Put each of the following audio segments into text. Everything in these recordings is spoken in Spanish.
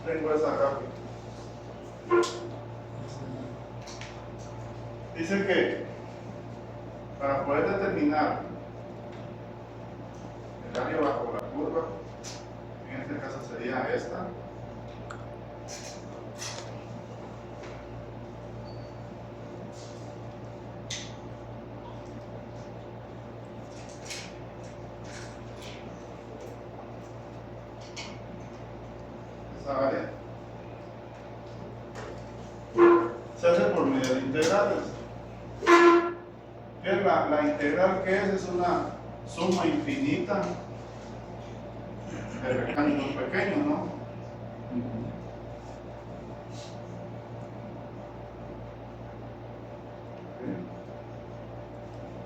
Tengo esa gráfica. Dice que para poder determinar el área bajo la curva, en este caso sería esta, esa área, se hace por medio de integrales. ¿Qué es la integral? ¿Qué es? Es una suma infinita de rectángulos pequeños, ¿no?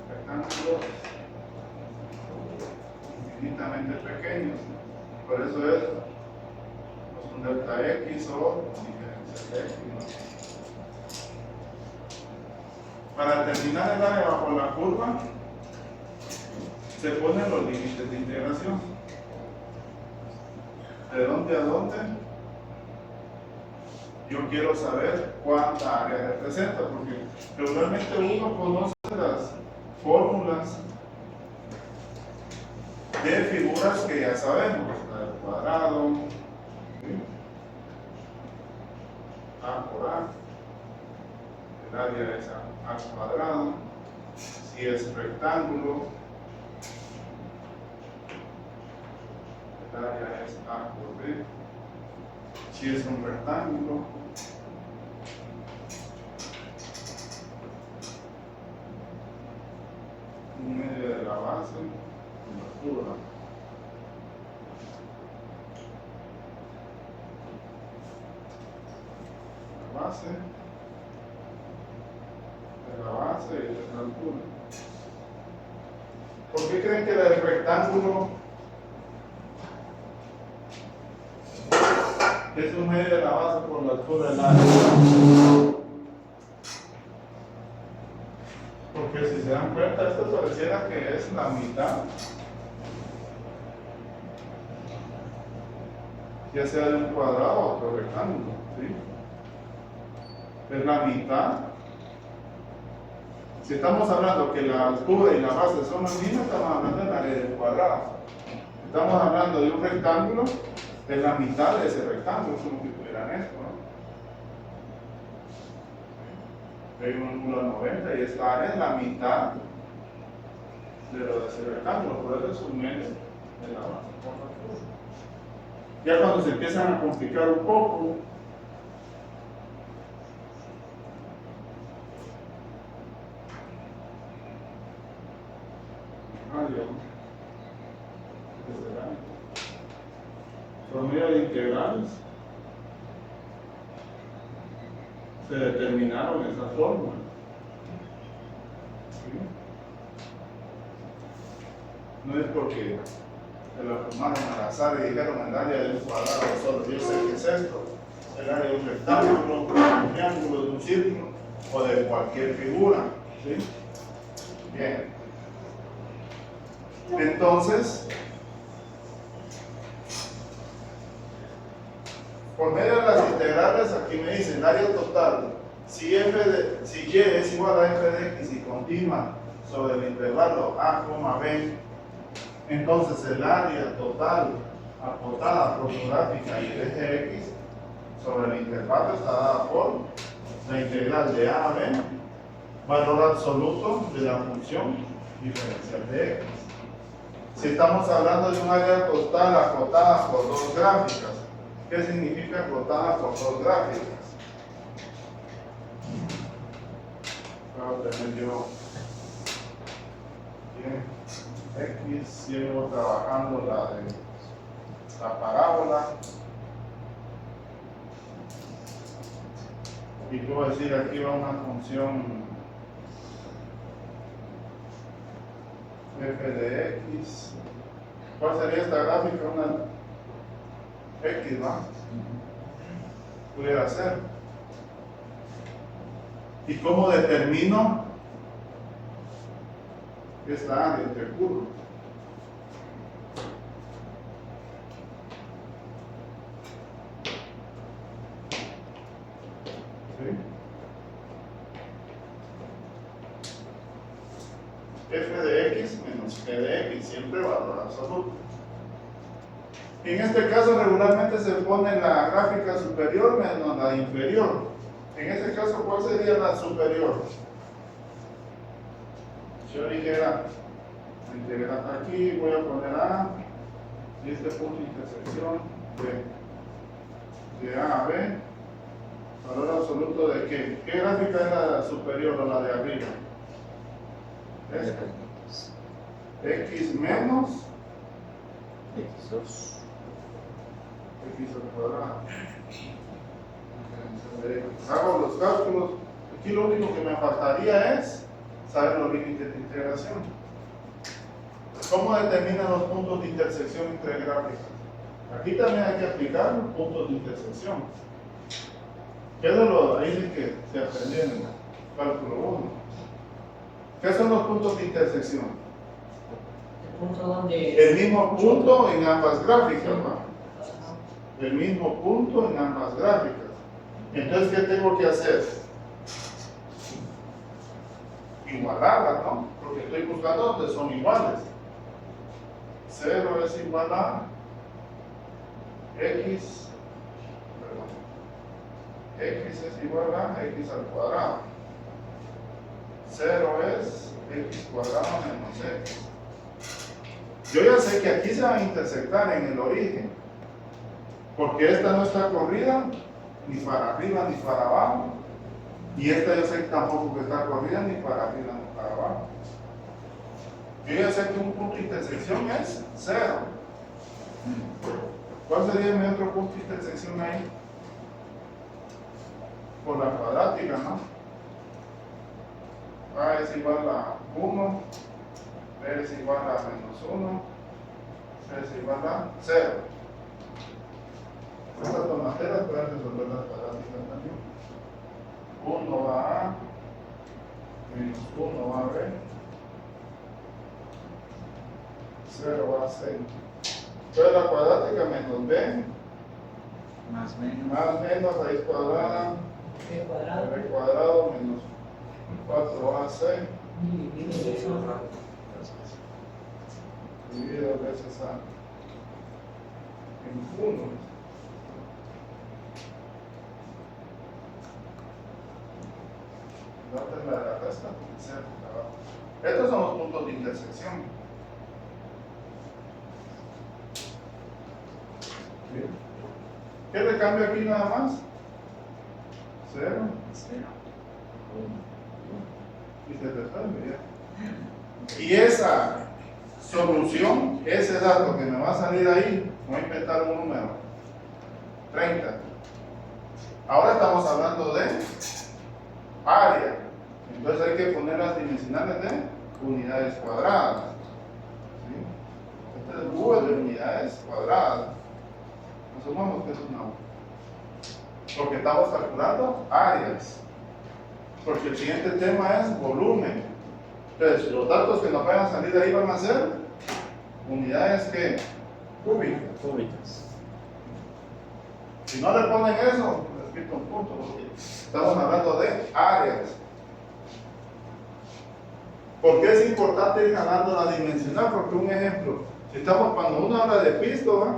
Rectángulos infinitamente pequeños. Por eso es pues, un delta x o diferencial de x, ¿no? Para determinar el área bajo la curva, se ponen los límites de integración. ¿De dónde a dónde? Yo quiero saber cuánta área representa, porque regularmente uno conoce las fórmulas de figuras que ya sabemos, la del cuadrado, ¿sí? A por A, el área es A cuadrado, si es rectángulo, el área es A por B, si es un rectángulo, un medio de la base, una curva. La base, de la base y de la altura. ¿Por qué creen que el rectángulo es un medio de la base por la altura del área? Porque si se dan cuenta, esto pareciera que es la mitad, ya sea de un cuadrado o otro rectángulo, ¿sí? Es la mitad. Si estamos hablando que la altura y la base son las mismas, estamos hablando del área del cuadrado. Estamos hablando de un rectángulo, es la mitad de ese rectángulo, como si tuvieran esto, ¿no? Hay un ángulo 90 y esta área es la mitad de lo de ese rectángulo, por eso es un medio de la base por la altura. Ya cuando se empiezan a complicar un poco, por medio de integrales se determinaron esas fórmulas. ¿Sí? No es porque se la formaron al azar y dijeron el área de un cuadrado solo, yo sé que es esto, el área de un rectángulo, de un triángulo, de un círculo o de cualquier figura. ¿Sí? Bien. Entonces, por medio de las integrales, aquí me dice el área total. Si y es igual a f de x y continua sobre el intervalo a, b, entonces el área total aportada fotográfica y el eje x sobre el intervalo está dada por la integral de a a b, valor absoluto de la función diferencial de x. Si estamos hablando de un área total acotada por dos gráficas, ¿qué significa acotada por dos gráficas? Voy a tener yo bien, x, llevo trabajando la de la parábola y puedo decir aquí va una función f de x. ¿Cuál sería esta gráfica? Una x, ¿no? Pudiera ser. ¿Y cómo determino esta área entre curvas? ¿Sí? F de X menos G de X, siempre valor absoluto. En este caso regularmente se pone la gráfica superior menos la inferior. En este caso, ¿cuál sería la superior? Si yo dijera, integrar aquí, voy a poner A, y este punto de intersección de A a B, valor absoluto de qué? ¿Qué gráfica es la superior o la de arriba? Esta. X menos X2. X al cuadrado. Hago los cálculos. Aquí lo único que me faltaría es saber los límites de integración. ¿Cómo determinan los puntos de intersección entre gráficas? Aquí también hay que aplicar los puntos de intersección. Ahí sí que se aprendió en el cálculo 1. ¿Qué son los puntos de intersección? El punto donde... El mismo punto en ambas gráficas, ¿no? El mismo punto en ambas gráficas. Entonces, ¿qué tengo que hacer? Igualarlas, ¿no? Porque estoy buscando donde son iguales. 0 es igual a X, X es igual a X al cuadrado. 0 es X cuadrado menos X. Yo ya sé que aquí se van a intersectar en el origen, porque esta no está corrida ni para arriba ni para abajo, y esta yo sé que tampoco que está corrida ni para arriba ni para abajo. Yo ya sé que un punto de intersección es 0. ¿Cuál sería mi otro punto de intersección ahí? Por la cuadrática, ¿no? A es igual a 1, B es igual a menos 1, C es igual a 0. Estas tomateras pueden resolver las cuadráticas también. 1 va a A, menos 1 va a B, 0 va a C. Entonces la cuadrática menos B, Más menos raíz cuadrada, B cuadrado. B cuadrado menos 4 AC dividido veces A en 1. No te la resta porque sea abajo. Estos son los puntos de intersección. ¿Bien? ¿Qué le cambio aquí nada más? 0. Y se resuelve ya. Y esa solución, ese dato que me va a salir ahí, voy a inventar un número, 30. Ahora estamos hablando de área, entonces hay que poner las dimensionales de unidades cuadradas. ¿Sí? Este es U de unidades cuadradas. Asumamos que es una U, porque estamos calculando áreas, porque el siguiente tema es volumen. Entonces, los datos que nos van a salir de ahí van a ser unidades que cúbicas. Si no le ponen eso, les quito un punto, porque estamos hablando de áreas. ¿Por qué es importante ir ganando la dimensional? Porque un ejemplo, si estamos, cuando uno habla de pisto, ¿va?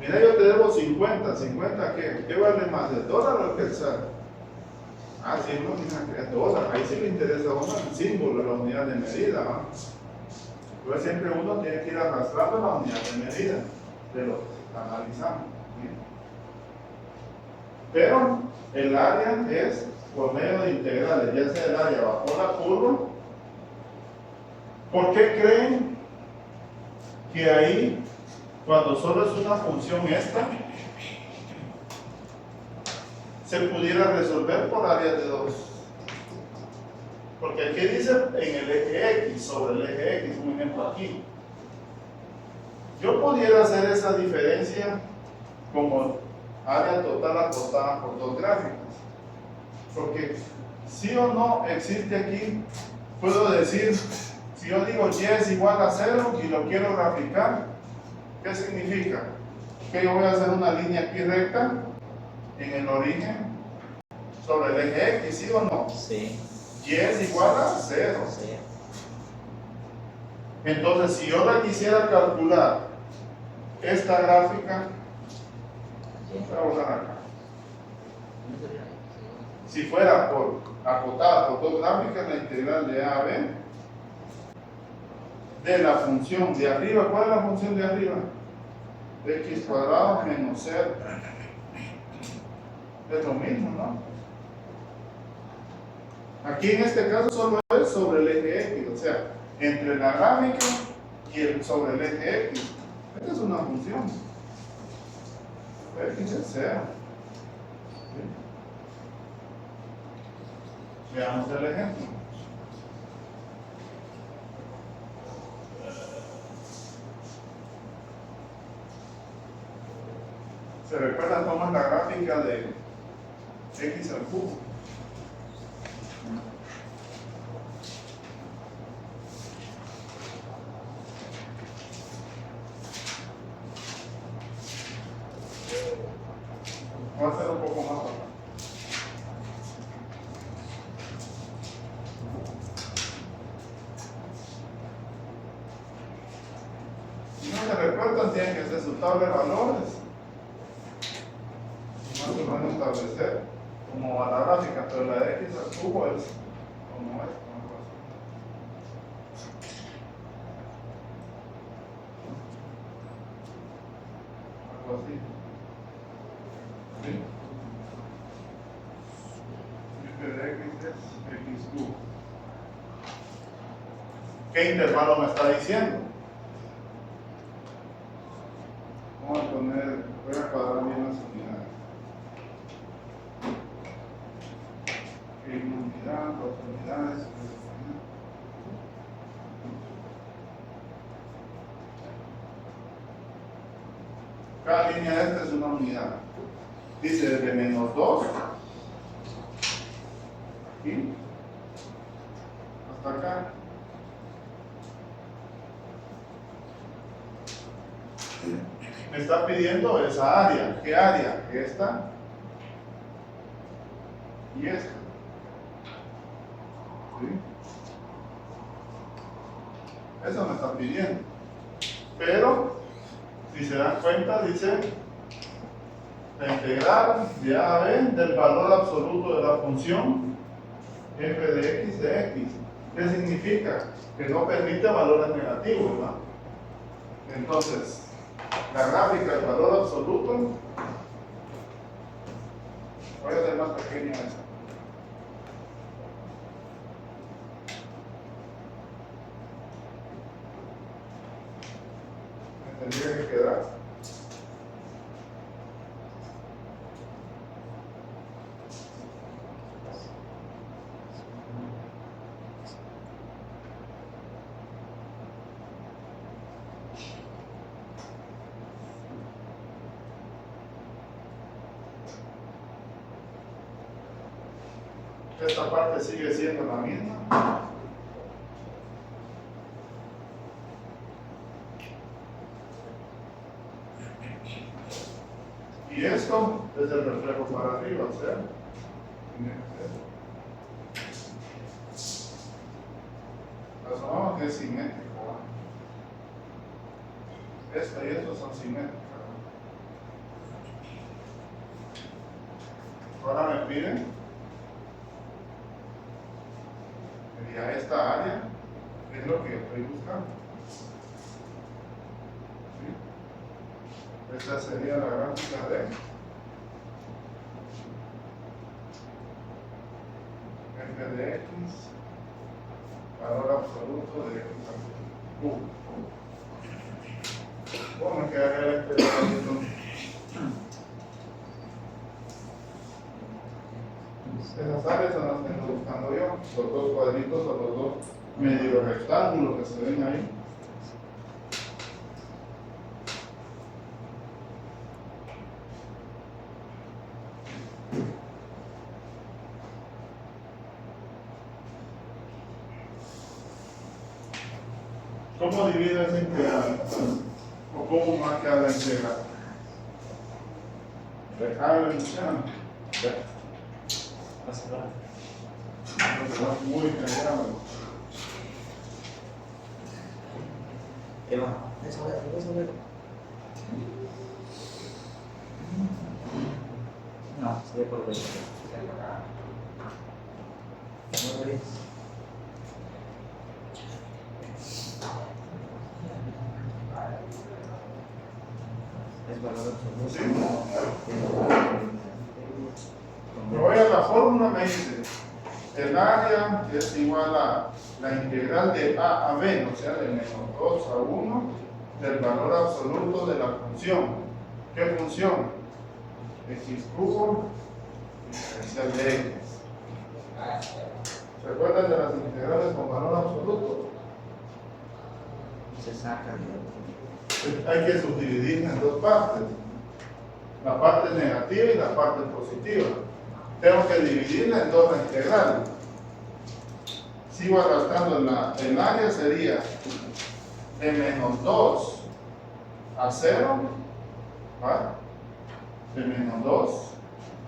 Mira, yo te debo 50, ¿50 qué? ¿Qué vale más, el dólar o el quetzal? Ah, sí, no, mira, que es dólar, ahí sí le interesa a uno el símbolo, la unidad de medida, ¿va? Pues siempre uno tiene que ir arrastrando la unidad de medida de lo que analizamos. ¿Sí? Pero el área es por medio de integrales, ya sea el área bajo la curva. ¿Por qué creen que ahí, cuando solo es una función esta, se pudiera resolver por áreas de 2? Porque aquí dice en el eje X, sobre el eje X, un ejemplo aquí. Yo pudiera hacer esa diferencia como área total acortada por dos gráficos. Porque sí o no existe aquí, puedo decir, si yo digo Y es igual a 0 y lo quiero graficar, ¿qué significa? Que yo voy a hacer una línea aquí recta en el origen sobre el eje X, ¿sí o no? Sí. Y es igual a 0. Sí. Entonces, si yo la quisiera calcular, esta gráfica, voy a borrar acá. Si fuera por acotada por dos gráficas, la integral de A a B de la función de arriba, ¿cuál es la función de arriba? X cuadrado menos 0. Es lo mismo, ¿no? Aquí en este caso solo es sobre el eje X, o sea, entre la gráfica y sobre el eje X. Esta es una función. X es 0. ¿Sí? Veamos el ejemplo. ¿Se recuerdan cómo es la gráfica de X al cubo? Voy a hacer un poco más acá. Si no se recuerdan, tienen que hacer su tabla de valores. Más o menos establecer cómo va la gráfica, pero la de X al cubo es como es. Algo así. ¿Sí? F de X es X cubo. ¿Qué intervalo me está diciendo? Vamos a poner, voy a cuadrar bien las unidades. Una unidad, dos unidades, tres unidades. Cada línea de esta es una unidad. Dice desde menos 2 aquí hasta acá. Me está pidiendo esa área. ¿Qué área? Esta y esta. ¿Sí? Eso me está pidiendo. Pero, si se dan cuenta, dice la integral de A a B del valor absoluto de la función f de x de x. ¿Qué significa? Que no permite valores negativos, ¿no? Entonces, la gráfica del valor absoluto, voy a hacer más pequeña esta. Me tendría que quedar. Esta parte sigue siendo la misma. Y esto es el reflejo para arriba, o sea, asumamos que es simétrico. Esta y esto son simétricas. Ahora me piden que a esta área es lo que yo estoy buscando. ¿Sí? Esta sería la gráfica de f de x, valor absoluto de x al cubo. ¿Cómo me quedaría el experimento? Esas áreas son las que estoy buscando yo, los dos cuadritos o los dos medio rectángulos que se ven ahí. ¿Cómo divido esa integral? ¿O cómo marca la integral? Dejar el Muy general. No, sería por ver. Es valor absoluto. Sí. Me voy a la fórmula, me dice, el área es igual a la integral de A a B, o sea, de menos 2 a 1 del valor absoluto de la función. ¿Qué función? X cubo diferencial de X. ¿Se acuerdan de las integrales con valor absoluto? Se saca. Hay que subdividirla en dos partes, la parte negativa y la parte positiva. Tengo que dividirla en dos integrales. Sigo arrastrando el área, sería de menos 2 a 0, ¿va? De menos 2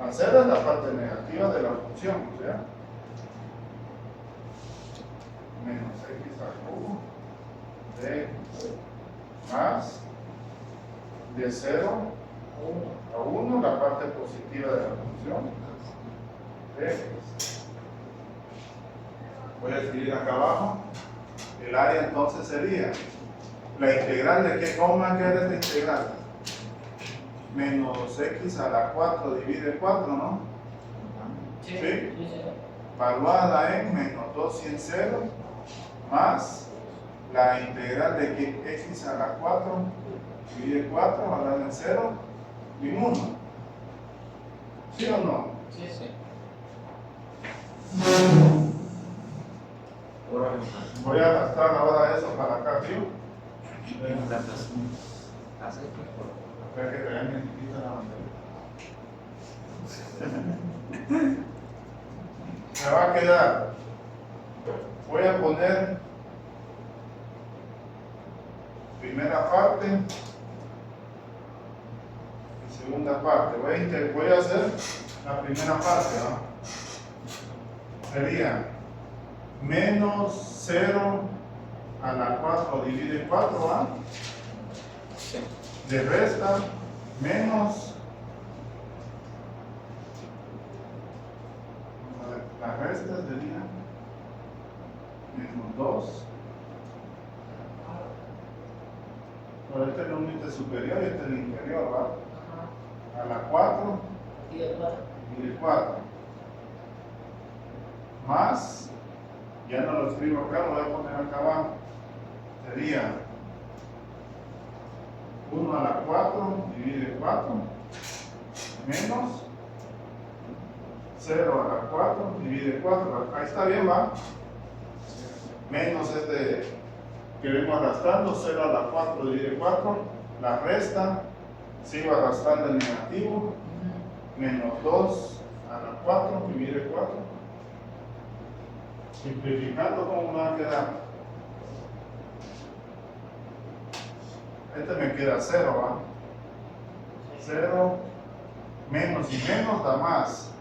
a 0 es la parte negativa de la función, o sea, menos x al cubo de x más de 0 a 1 la parte positiva de la función de x. Voy a escribir acá abajo. El área entonces sería la integral de qué, ¿cómo va a quedar esta integral? Menos x a la 4 divide 4, ¿no? Sí. ¿Sí? Valuada en menos 2 y en 0 más la integral de que x a la 4 divide 4 valuada en 0 y 1. ¿Sí o no? Sí, sí. Voy a arrastrar ahora eso para acá, ¿sí? Espera que también me quita la bandera. Me va a quedar. Voy a poner primera parte y segunda parte. Voy a hacer la primera parte, ¿no? Sería menos 0 a la 4 divide 4, ¿va? Sí. De resta menos, la resta sería menos 2. Pero este es el límite superior y este es el inferior, ¿va? A la 4 Y de 4. y de 4. Más, ya no lo escribo acá, lo voy a poner acá abajo. Sería 1 a la 4 divide 4 menos 0 a la 4 divide 4. Ahí está bien, ¿va? Menos es de que vengo arrastrando, 0 a la 4 divide 4, la resta, sigo arrastrando el negativo, menos 2 a la 4 divide 4. Simplificando, ¿cómo me va a quedar? Este me queda 0, ¿va? 0 menos y menos da más.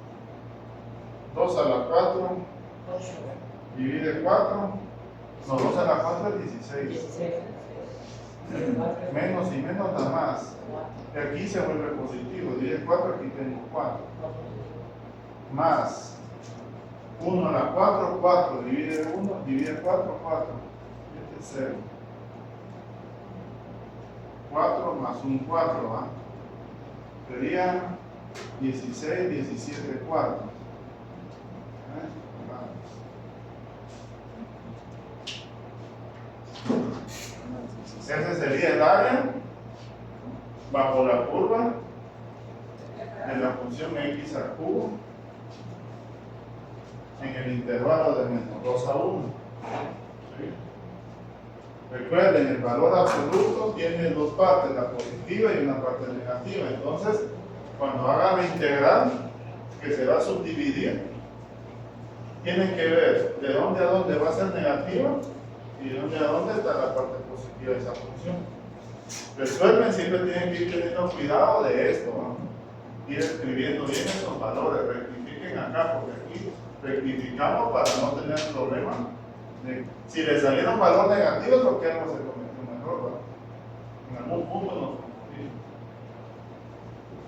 2 a la 4 divide 4. No, 2 a la 4 es 16. 16. Menos y menos da más. Y aquí se vuelve positivo. Divide 4, aquí tengo 4. Más 1 a la 4, 4. Divide 1, divide 4, 4. Este es 0. 4 más un 4, ¿va? Sería 16, 17 cuartos. Ese sería el área bajo la curva de la función x al cubo en el intervalo de menos 2 a 1. ¿Sí? Recuerden, el valor absoluto tiene dos partes, la positiva y una parte negativa. Entonces, cuando haga la integral, que se va a subdividir, tienen que ver de dónde a dónde va a ser negativa y de dónde a dónde está la parte positiva de esa función. Resuelven, siempre tienen que ir teniendo cuidado de esto, ¿no? Ir escribiendo bien esos valores, rectifiquen acá, porque aquí rectificamos para no tener problemas. Si le salieron valor negativo, lo que no se cometió un error, ¿verdad? En algún punto nos confundimos.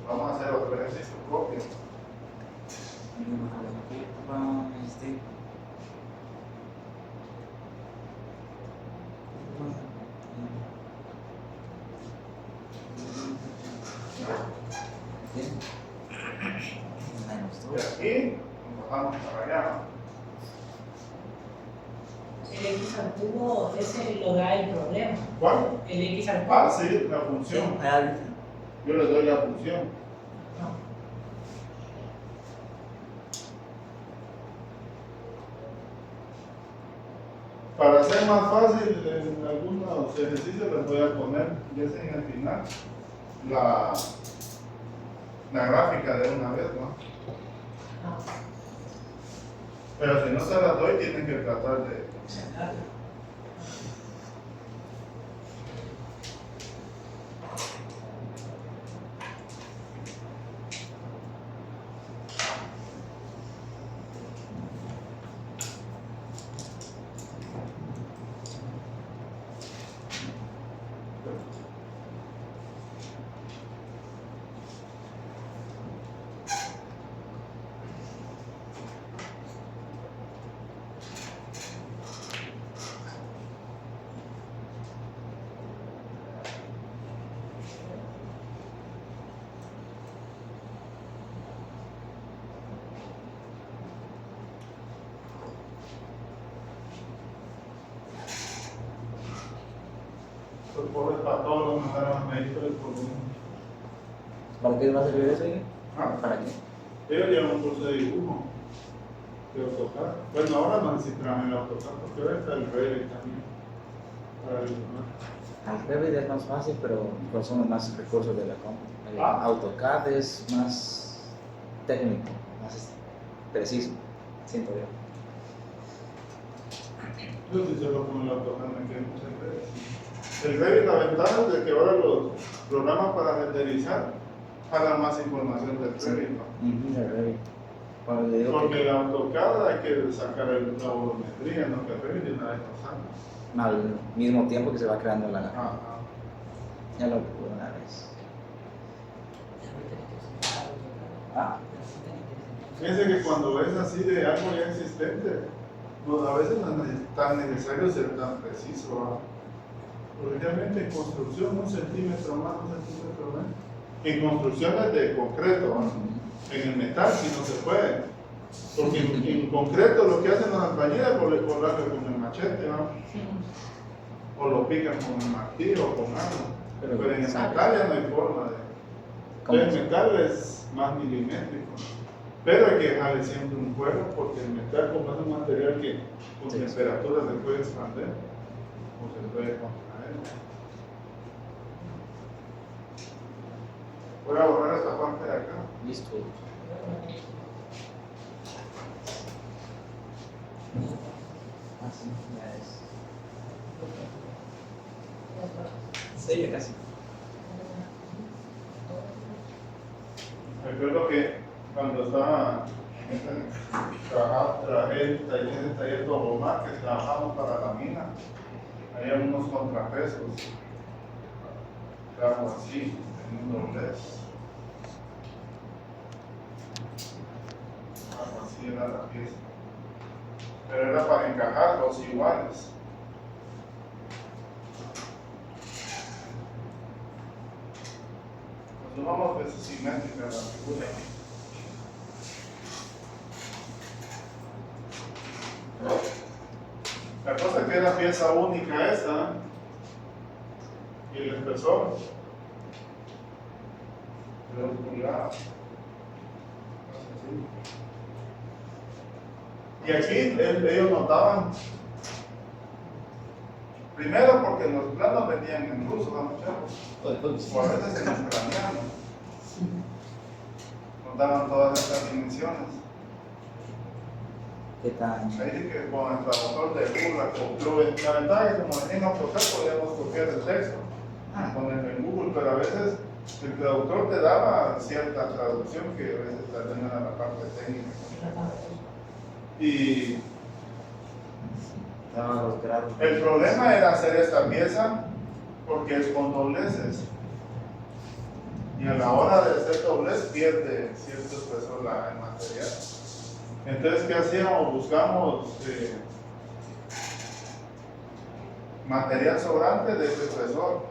Vamos a hacer otro ejercicio propio. Menos De aquí nos bajamos para allá. El X al cubo, ese lo da el problema. ¿Cuál? El X al cubo. Ah, sí, la función. Yo le doy la función. No. Para hacer más fácil, en algunos ejercicios les voy a poner, ya sea en el final, la gráfica de una vez, ¿no? No. Pero si no se las doy, tienen que tratar de... Sacarlo. Los pobres patólogos me dan los médicos del volumen. ¿Para qué va a servir eso? ¿Ah? ¿Para qué? Ellos llevan un curso de dibujo, de AutoCAD. Bueno, ahora no necesitan el AutoCAD, porque ahora está el Revit también, para dibujar. Al Revit es más fácil, pero consume más recursos de la compu. El AutoCAD es más técnico, más preciso, siento yo. Yo sí solo con el AutoCAD me quedé mucho en Revit. El Revit, la ventaja es de que ahora los programas para renderizar jalan más información del Revit, ¿no? El Revit. Cuando le digo Porque el AutoCAD hay que sacar la volumetría, ¿no? Que el Revit de una vez lo saca. al mismo tiempo que se va creando la... Ajá. Ya lo pude una vez. Ah, Fíjense que cuando ves así de algo ya existente, pues a veces no es tan necesario ser tan preciso, ¿verdad? Porque realmente en construcción, 1 centímetro más, 1 centímetro menos. En construcciones de concreto, ¿verdad? En el metal sí no se puede. Porque en concreto lo que hacen los albañiles es cortarlo con el machete, ¿verdad? O lo pican con el martillo o con algo. Pero en el metal ya no hay forma de. El metal es más milimétrico. Pero hay que dejarle siempre un fuego porque el metal, como es un material que con temperatura se puede expandir o se puede contraer. Voy a borrar esta parte de acá. listo. Así, ya es. Sí, ya casi. Recuerdo que cuando estaba trabajé en el taller Tobomar, que trabajamos para la mina, había unos contrapesos, algo así, en un doblez. Algo así era la pieza. Pero era para encajar los iguales. Nos sumamos veces simétricas la figura. La cosa es que era pieza única esta, y el espesor de 2 pulgadas. Y aquí ellos notaban, primero porque los planos venían en ruso, ¿no, muchachos? O a veces en ucraniano. Notaban todas estas dimensiones. ¿Qué tal? Ahí sí que con el traductor de Google la ventaja es que como venía en AutoCAD podíamos copiar el texto y ponerlo en Google, pero a veces el traductor te daba cierta traducción que a veces tal vez no era la parte técnica. Y Daban los grados. el problema era hacer esta pieza porque es con dobleces. Y a la hora de hacer doblez pierde cierto espesor el material. Entonces, ¿qué hacíamos? Buscamos material sobrante de ese espesor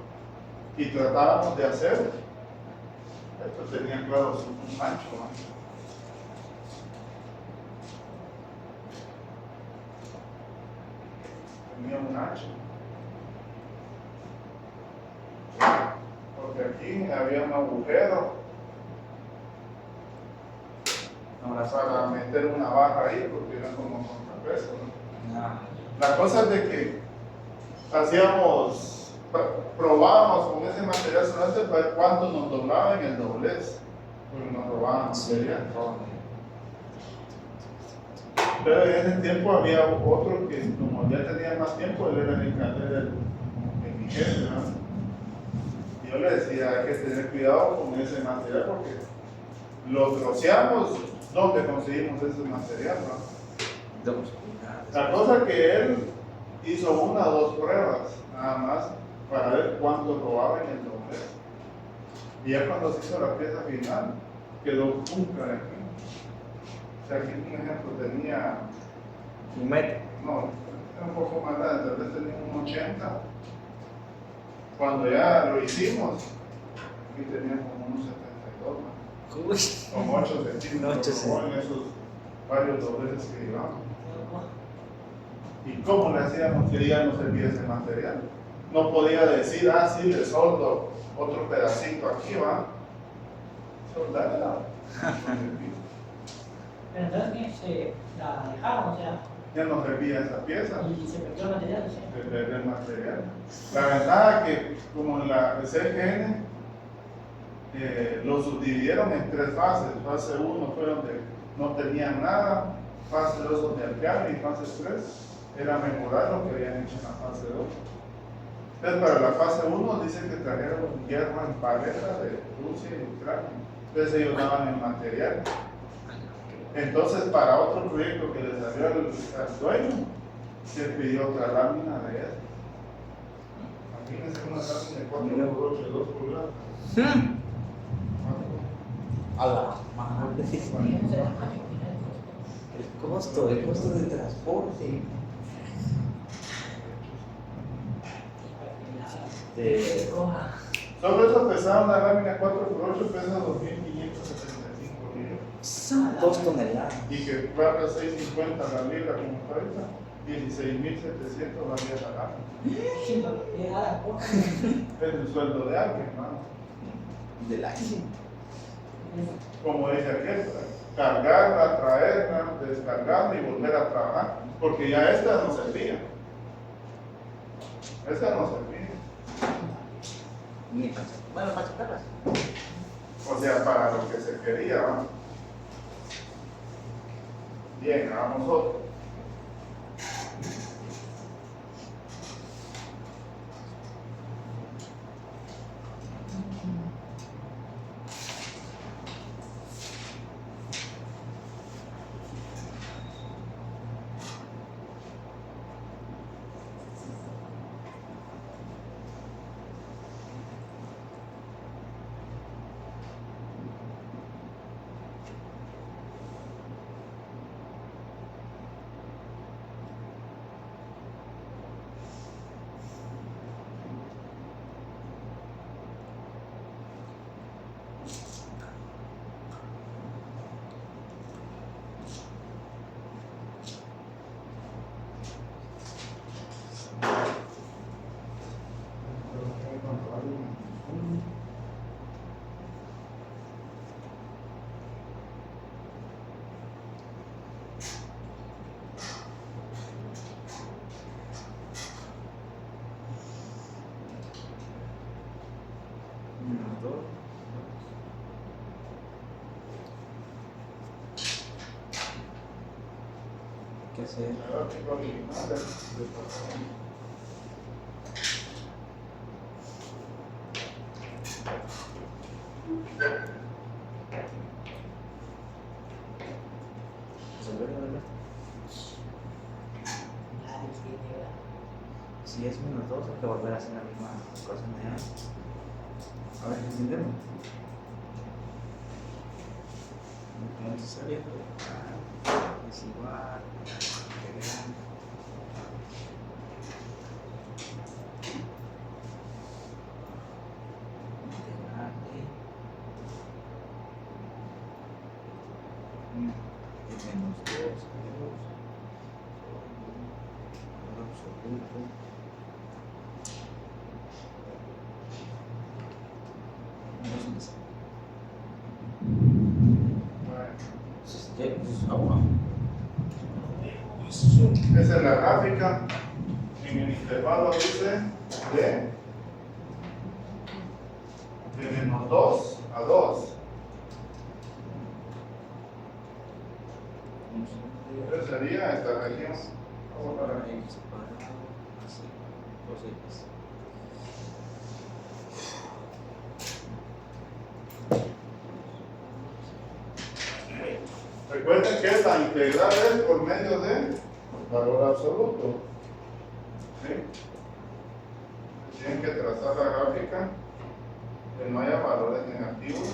y tratábamos de hacer. Esto tenía, claro, un ancho, ¿no? Tenía un ancho. Porque aquí había un agujero para meter una barra ahí, porque era como contrapeso, ¿no? Ah, La cosa es de que probábamos con ese material sobrante para ver cuánto nos doblaba en el doblez, porque nos robaban material. Pero en ese tiempo había otro que, como ya tenía más tiempo, él era como que mi jefe, ¿no? Y yo le decía, hay que tener cuidado con ese material porque lo troceamos. ¿Dónde conseguimos ese material, no? 2 pulgadas. La cosa que él hizo 1 o 2 pruebas, nada más, para ver cuánto robaba en el doblez. Y ya cuando se hizo la pieza final, quedó punta de aquí. O sea, aquí, por ejemplo, tenía, 1 metro. no, era un poco más grande, tal vez tenía un 80. Cuando ya lo hicimos, aquí tenía como unos 72, ¿no? Uy. Como 8 centímetros, 8 como en esos varios dobleces que llevamos. ¿Y cómo le hacíamos que ya no servía ese material? No podía decir, ah, sí, le soldo otro pedacito aquí, va. Soldarla. Pero entonces la dejaron, o sea, Ya no servía esa pieza. y se perdió el material, o sea. Se perdió el material. La ventaja que, como en la CGN, lo subdividieron en 3 fases. Fase 1 fue donde no tenían nada, fase 2 donde ampliaron y fase 3 era mejorar lo que habían hecho en la fase 2. Entonces, para la fase 1 dicen que trajeron hierro en paleta de Rusia y Ucrania. Entonces ellos daban el material. Entonces, para otro proyecto que le salió al dueño, se pidió otra lámina de él. Imagínense una lámina de 4x8 de 2 pulgadas. A la madre. El costo de transporte. Sobre eso pesaba una lámina 4x8, pesa 2.575 libras. Son 2 toneladas. Y que cuesta 6.50 la libra como está ahorita, 16.700 la libra la lámina. Es el sueldo de alguien, ¿no? Del año. Como dice aquel, cargarla, traerla, descargarla y volver a trabajar, porque ya esta no servía. Esta no servía. Ni para. Bueno, para chocarlas. O sea, para lo que se quería, ¿no? Bien, hagamos otro. ¿Qué hacer? si es menos 2, hay que volver a hacer la misma cosa de antes. A ver, ¿entendemos? Entonces sería es igual, integral. Integral de menos 2 absoluto. Esa es la gráfica. En el intervalo dice de menos 2 a 2. Esa sería esta región. Vamos para aquí. X cuadrado, así, 2x. Recuerden que la integral es por medio de valor absoluto. ¿Sí? Tienen que trazar la gráfica que no haya valores negativos.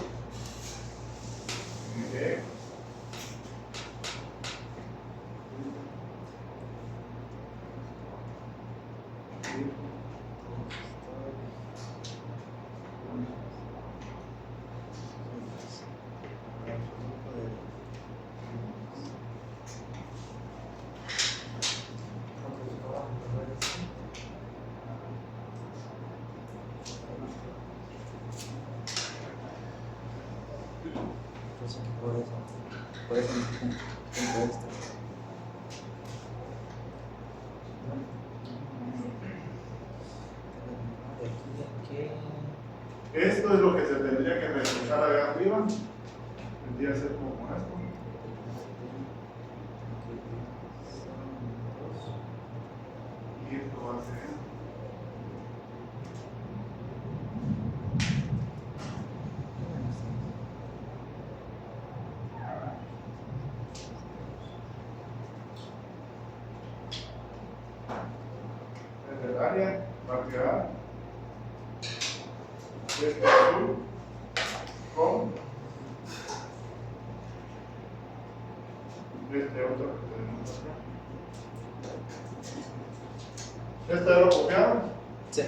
Por eso punto extra. Esto es lo que se tendría que reflejar allá arriba. Tendría que ser como esto. Y esto va a ser. Desde el área va a quedar este azul con este otro que tenemos acá. ¿Este lo copiaron? Sí.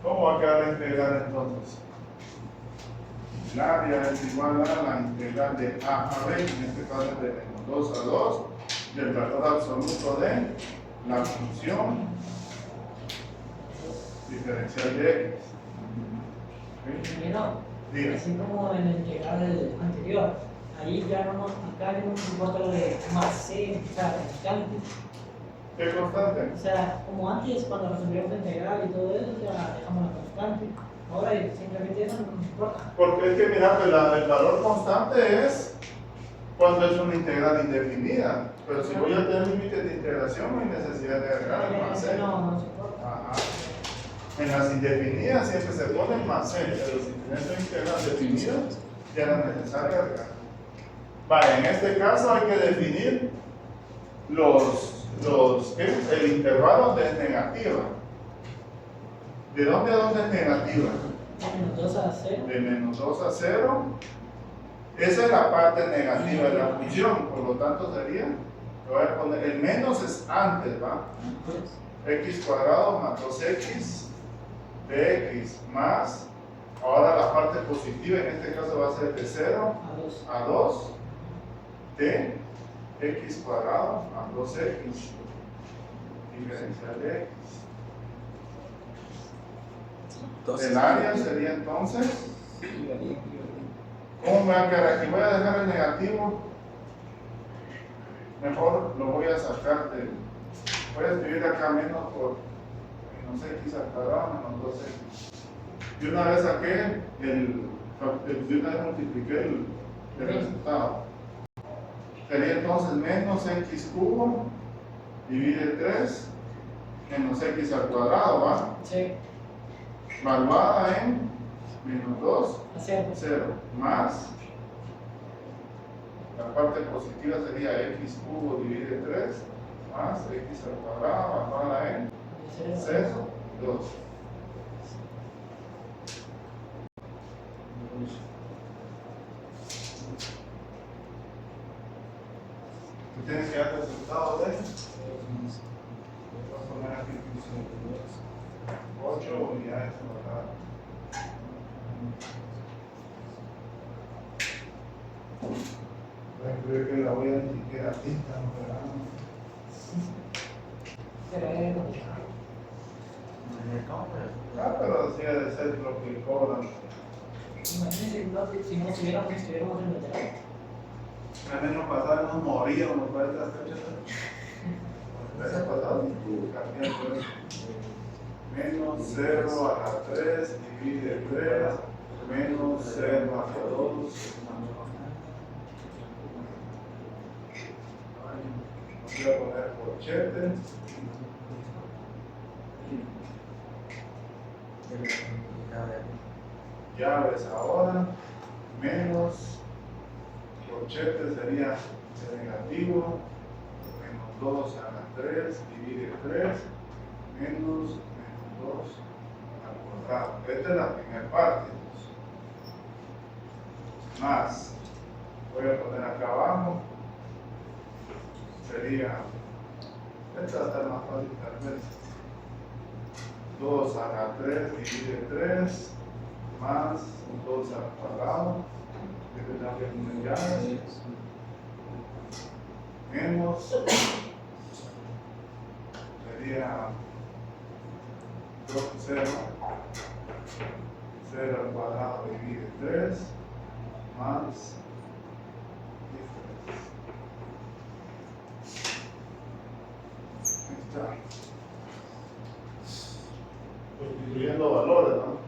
¿Cómo va a quedar la integral entonces? El área es igual a la integral de a a b, en este caso es de menos 2 a 2, del valor absoluto de la función diferencial de x. Primero, Diga. así como en el integral anterior, ahí ya no nos, acá no nos importa lo de más c, o sea, constante. ¿Qué constante? O sea, como antes, cuando resolvíamos la integral y todo eso, ya dejamos la constante. Ahora simplemente eso no nos importa. Porque es que mira, pues el valor constante es cuando es una integral indefinida. Pero si voy a tener límites de integración, no hay necesidad de agregar el más c. No nos importa. Ajá. En las indefinidas siempre se pone más c, pero si tienes una integral definida, ya no es necesario agregar. Vale, en este caso hay que definir el intervalo de negativa. ¿De dónde a dónde es negativa? Menos 2 a 0. De menos 2 a 0. Esa es la parte negativa de la función, por lo tanto sería, le voy a poner, el menos es antes, ¿va? X cuadrado más 2x de x más, ahora la parte positiva en este caso va a ser de 0 A 2. a 2 de x cuadrado más 2x diferencial de x. El área sería entonces, ¿cómo me va a quedar aquí? Voy a dejar el negativo, mejor lo voy a sacar de, voy a escribir acá menos por menos x al cuadrado menos 2x. Y una vez saqué de una vez multipliqué el resultado. Sería entonces menos x cubo divide 3 menos x al cuadrado, ¿va? Sí, Valuada en menos 2, a cero. 0, más la parte positiva sería x cubo divide 3 más x al cuadrado valuada en De 0, 2. ¿Tú tienes que dar el resultado de eso? Voy a poner aquí 8 unidades cuadradas. Voy a escribir que la voy a ni siquiera tinta, no verán. Pero sí ha de ser lo que cobran. Imagínense, si no estuviéramos en lateral. El año pasado nos moríamos para estas fechas. El año pasado cambié todo. Menos 0 a la 3 divide 3 menos 0 a la 2. Voy a poner corchete. Llaves ahora. Menos corchete sería el negativo. Menos 2 a la 3 divide 3 menos 2 al cuadrado. Esta es la primera parte. Más, voy a poner acá abajo, sería, esta va a estar más fácil tal vez. 2 a la 3 divide 3 más 2 al cuadrado, que tendrá que poner llaves, menos, sería 0 al cuadrado divide 3 más 10. Ahí está. Sustituyendo valores, ¿no?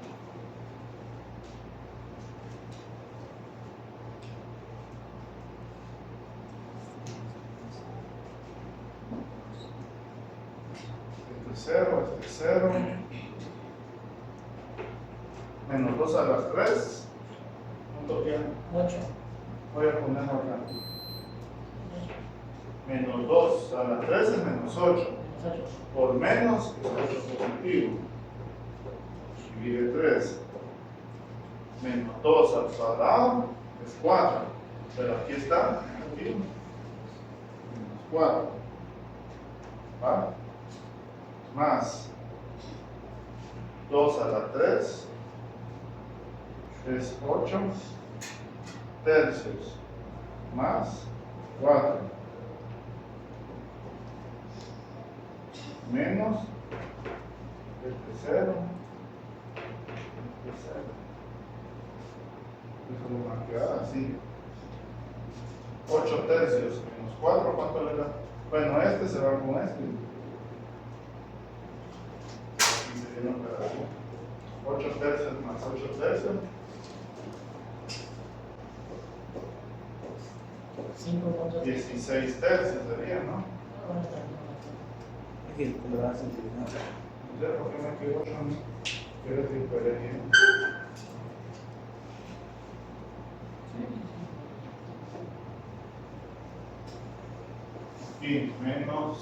Este es 0, menos 2 a las 3, ¿cuánto queda? 8. Voy a poner acá. Menos 2 a la 3 es menos 8. Por menos es 8 positivo. Divide 3. Menos 2 al cuadrado es 4. Pero aquí está. Aquí. Menos 4. ¿Va? Más 2 a la 3 es 8 tercios. Más 4. Menos este 0. Este 0. Eso lo va a quedar así. 8 tercios menos 4, ¿cuánto le da? Bueno, este se va con este. Aquí sería un pedazo. 8 tercios más 8 tercios. 16 tercios sería, ¿no? Aquí lo vas a utilizar. No sé por qué me equivoco a mí. Quiero decir, pero bien. Y menos,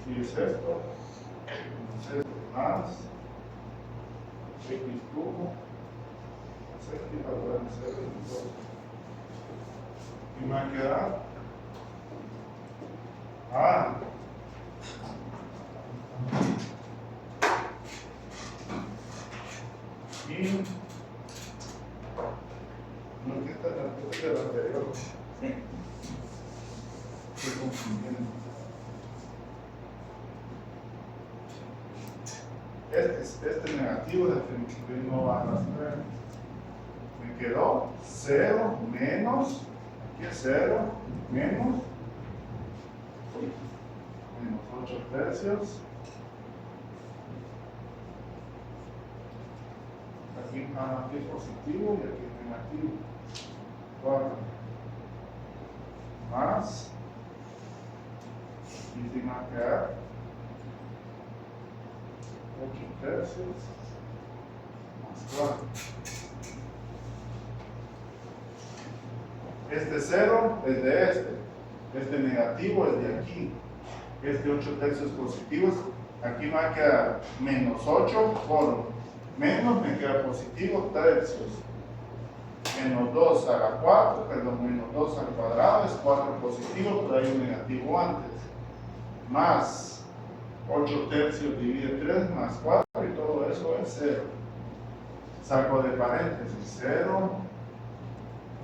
si es esto, menos esto más x cubo, más x valor en 0 y 2. Y me va a quedar, y no que esta es de la anterior. Sí. Estoy confundiendo. Este negativo es el que no va a arrastrar. Me quedó 0 menos, aquí es 0 menos 8 tercios. Aquí es positivo y aquí es negativo. 4. más, y te va a quedar 8/3 más 4. Este 0 es de este negativo es de aquí, este 8/3 positivo, aquí me va a quedar menos 8 por menos, me queda positivo tercios, menos 2 a la 4, perdón, menos 2 al cuadrado es 4 positivo, pero hay un negativo antes, más 8/3 divide 3 más 4 y todo eso es 0. Saco de paréntesis 0,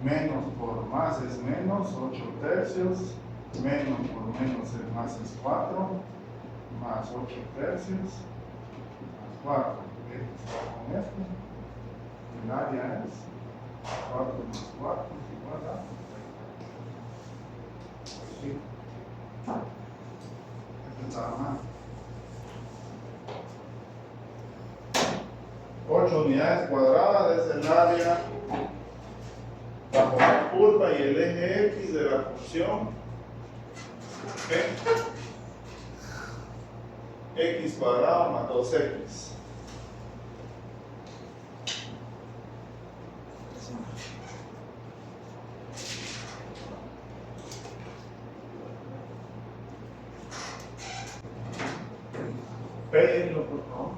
menos por más es menos, 8/3, menos por menos es más es 4, más 8/3, más 4. Esto está con esto. El área es 4 más 4 es igual a 5. Esto está mal. 8 unidades cuadradas es el área bajo la curva y el eje X de la función. ¿Ok? X cuadrado más 2X. Péguenlo, por favor.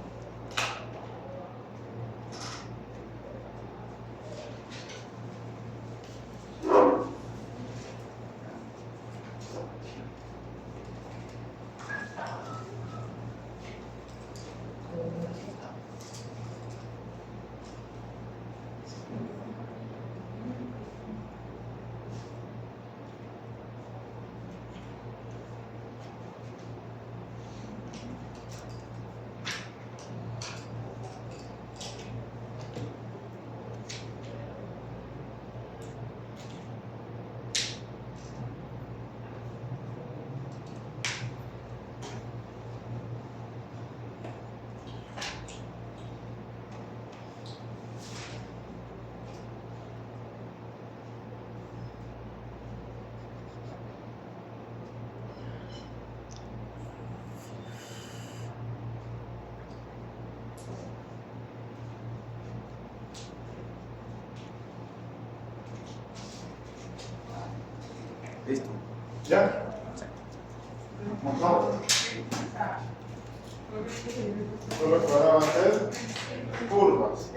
Listo. ¿Ya? Montado. Solo que ahora va a ser curvas.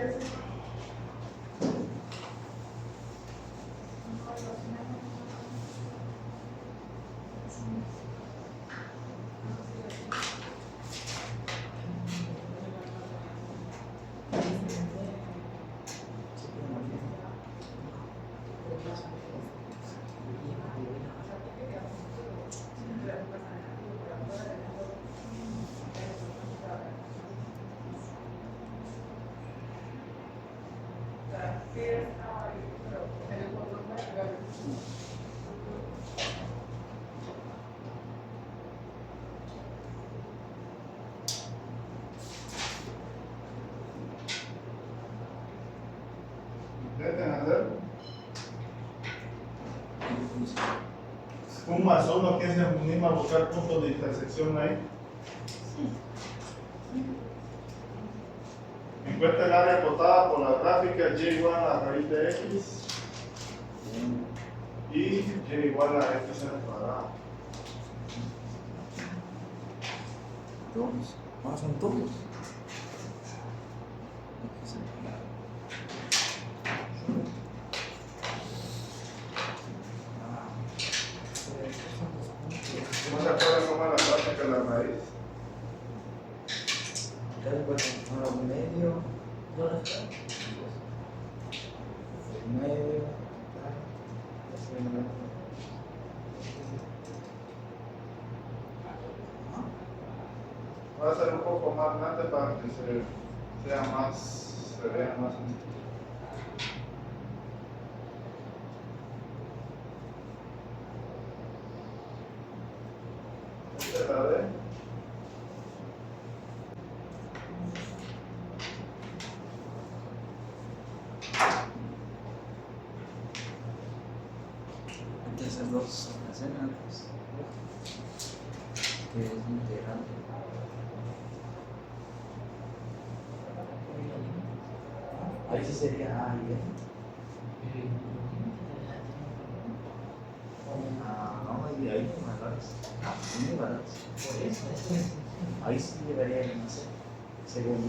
Intenten hacer 1 más 1, que es el mismo buscar puntos de intersección ahí. Encuentra el área acotada por la gráfica y igual a raíz de x y y igual a x al cuadrado. Todos. Ahora son todos. ¿Cómo se acuerdan cómo es la gráfica de la raíz? Ahora un medio. Un medio. Va a ser un poco más grande para que se vea más. Esta es la de. Entonces dos. almacena, pues, que es integral. Ahí sí sería A y B. No, ahí hay valores. Sí, valores. Por eso. Ahí sí debería ir, no sé, según.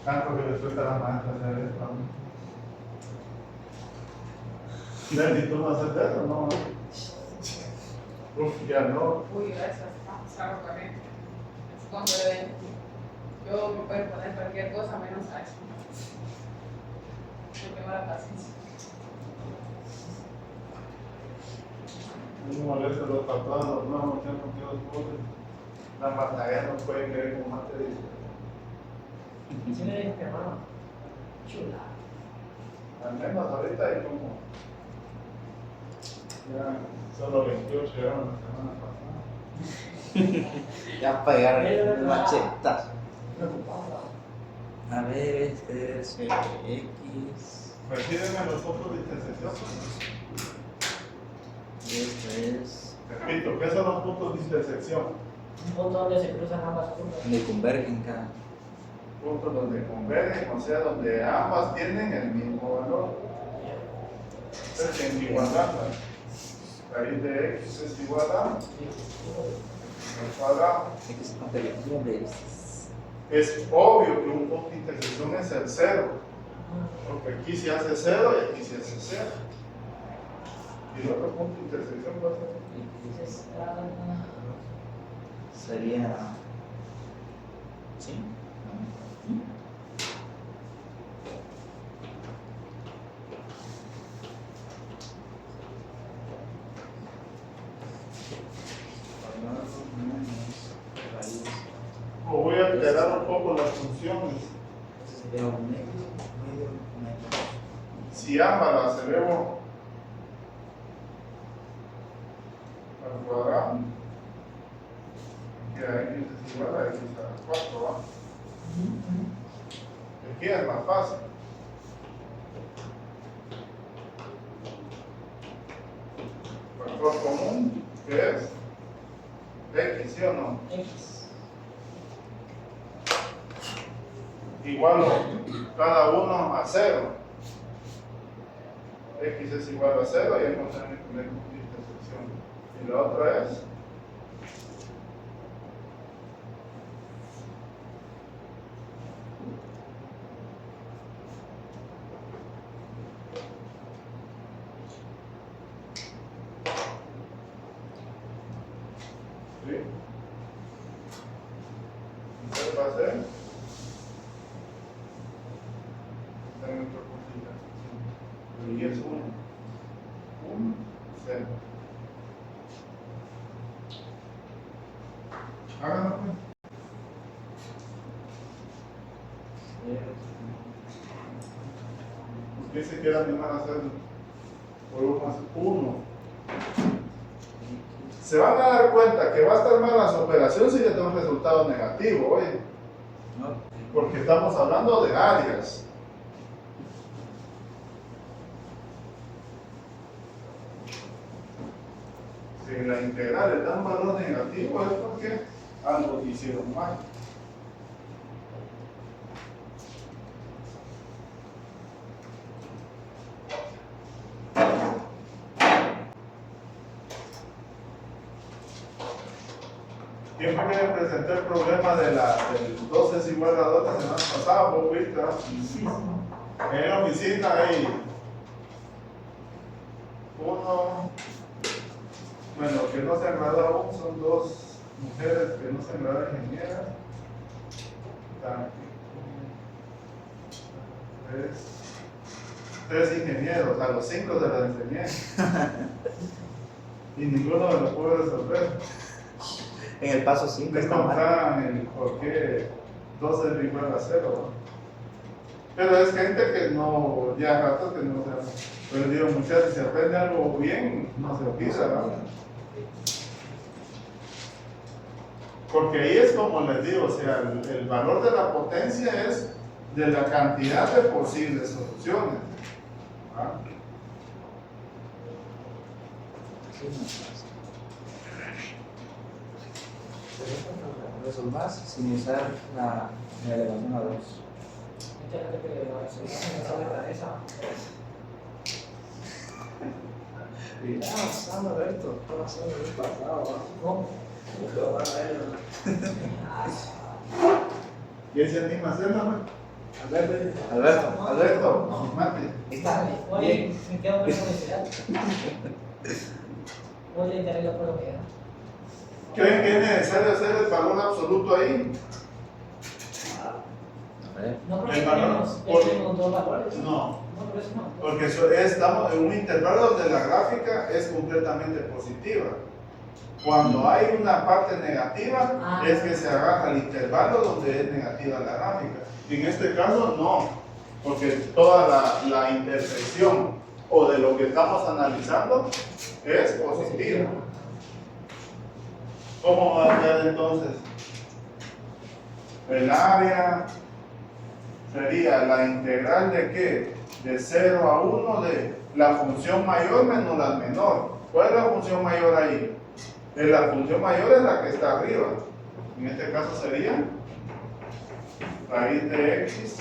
Tanto que le suelta la maestra hacer esto. Lenny, ¿tú no haces eso? No. Uf, ya no. Uy, gracias. Vamos a también. Es cuando yo me puedo poner cualquier cosa menos a eso. No tengo la paciencia. No me molesta los tatuados, no, no tengo contigo los pobres. Las batallas no pueden creer como más te dice. Sí me dijo mi hermano, chula. Al menos ahorita hay como. Ya, solo 28 llegaron la semana pasada. Ya pegaron el machetazo. Preocupado. A ver, este es X. Repídeme los puntos de intersección. Este es. Repito, ¿qué son los puntos de intersección? Un punto donde se cruzan ambas curvas. Donde convergen cada. Puntos donde convergen, o sea, donde ambas tienen el mismo valor. Entonces, en igualdad, raíz de x es igual a al cuadrado. X comparativa de Es obvio que un punto de intersección es el cero, porque aquí se hace cero y aquí se hace cero. Y el otro punto de intersección va a ser. Entonces, sería. ¿Sí? O voy a alterar un poco las funciones. Sería un medio menos. Si ambas las elevo al cuadrado, queda x es igual a x a la 4, ¿va? Aquí es más fácil. Factor común, ¿qué es? X, ¿sí o no? X. Igual cada uno a 0. X es igual a 0 y encontramos el primer punto de intersección. Y la otra es ¿sí? Entonces va a ser esta es nuestra punto de intersección. Y es 1, 0. Háganlo pues. Usted se quiera animar a hacer por 1 más 1. Se van a dar cuenta que va a estar mal las operaciones si ya tengo un resultado negativo, oye, ¿No? porque estamos hablando de áreas. Si la integral le da un valor negativo es porque algo hicieron mal. ¿Quién fue que me presentó el problema del 2 es igual a 2 la semana pasada? ¿Vos viste? Sí, sí. En la oficina hay uno, bueno, que no se han graduado aún, son 2 mujeres que no se han graduado ingenieras. Están aquí. 3 ingenieros, a los 5 se los enseñé. Y ninguno me lo pudo resolver. En el paso 5 Me está mal. contaban el por qué 2 es igual a 0. ¿No? Pero es gente que no, ya rato que no se hace. Pero digo, muchachos, si aprende algo bien, no se olvida, ¿no? Porque ahí es como les digo, o sea, el valor de la potencia es de la cantidad de posibles soluciones. ¿Ah? Sí, no, Resolvás sin usar la elevación a 2. Mucha gente que se sabe la cabeza. Ya, pasando esto, todo pasando el pasado. ¿Cómo? ¿Quién se anima a hacerlo? Alberto, Alberto, mate. está Oye, bien. me quedo con la curiosidad. Voy a intentar la probabilidad. ¿Creen que es necesario hacer el valor absoluto ahí? A ver. No, porque El valor, tenemos dos valores. No, No, por eso no. porque estamos en un intervalo donde la gráfica es completamente positiva. Cuando hay una parte negativa, es que se agarra el intervalo donde es negativa la gráfica. En este caso, no, porque toda la intersección o de lo que estamos analizando es positiva. ¿Cómo va a ser entonces? El área sería la integral de ¿qué? De 0 a 1 de la función mayor menos la menor. ¿Cuál es la función mayor ahí? La función mayor es la que está arriba. En este caso sería raíz de x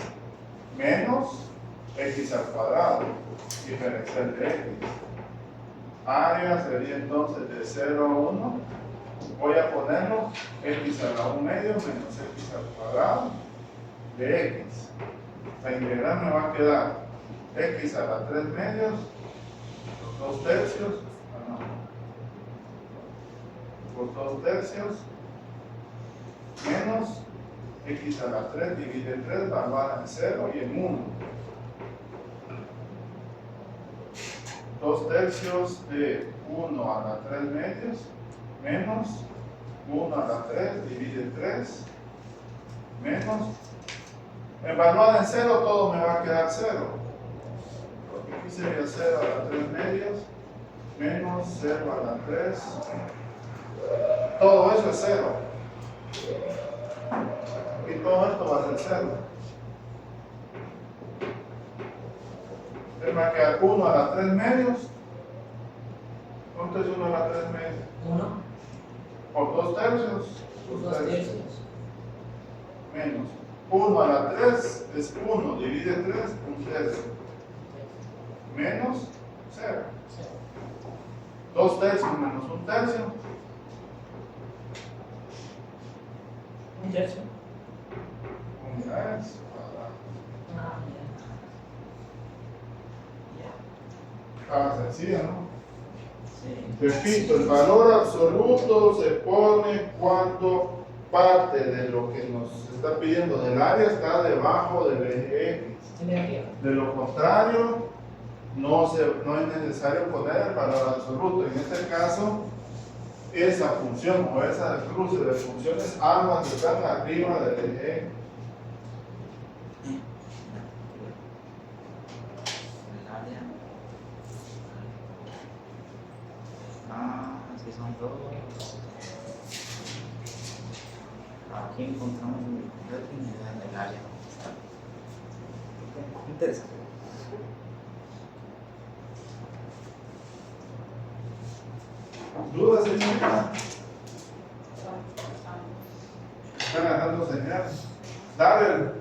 menos x al cuadrado, diferencial de x. Área sería entonces de 0 a 1. Voy a ponerlo x a la 1 medio menos x al cuadrado de x. La integral me va a quedar x a la 3 medios, 2 tercios, por 2 tercios, menos x a la 3 divide 3, va en 0 y en 1. 2 tercios de 1 a la 3 medios, menos 1 a la 3 divide 3, menos, evaluada en 0, todo me va a quedar 0. Aquí sería 0 a la 3 medios, menos 0 a la 3, todo eso es 0. Y todo esto va a ser 0. Me va a quedar 1 a la 3 medios. ¿Cuánto es 1 a la 3 medios? 1, Por 2 tercios. 2 tercios. Menos 1 a la 3 es 1, divide 3, 1 tercio. Menos 0. 2 tercios menos 1 tercio. 1 tercio. Unidades. Ah, ya. Ah, sencilla, ¿no? Sí. Repito, el valor absoluto se pone cuando parte de lo que nos está pidiendo del área está debajo del eje X. Negativa. De lo contrario, no es necesario poner el valor absoluto. En este caso, esa función o esa cruce de funciones, ambas están arriba del eje X. El área. Ah, es que son dos. Aquí encontramos un unidad en el área. Interesante. ¿Dudas, señorita? Están dejando señal. Dale.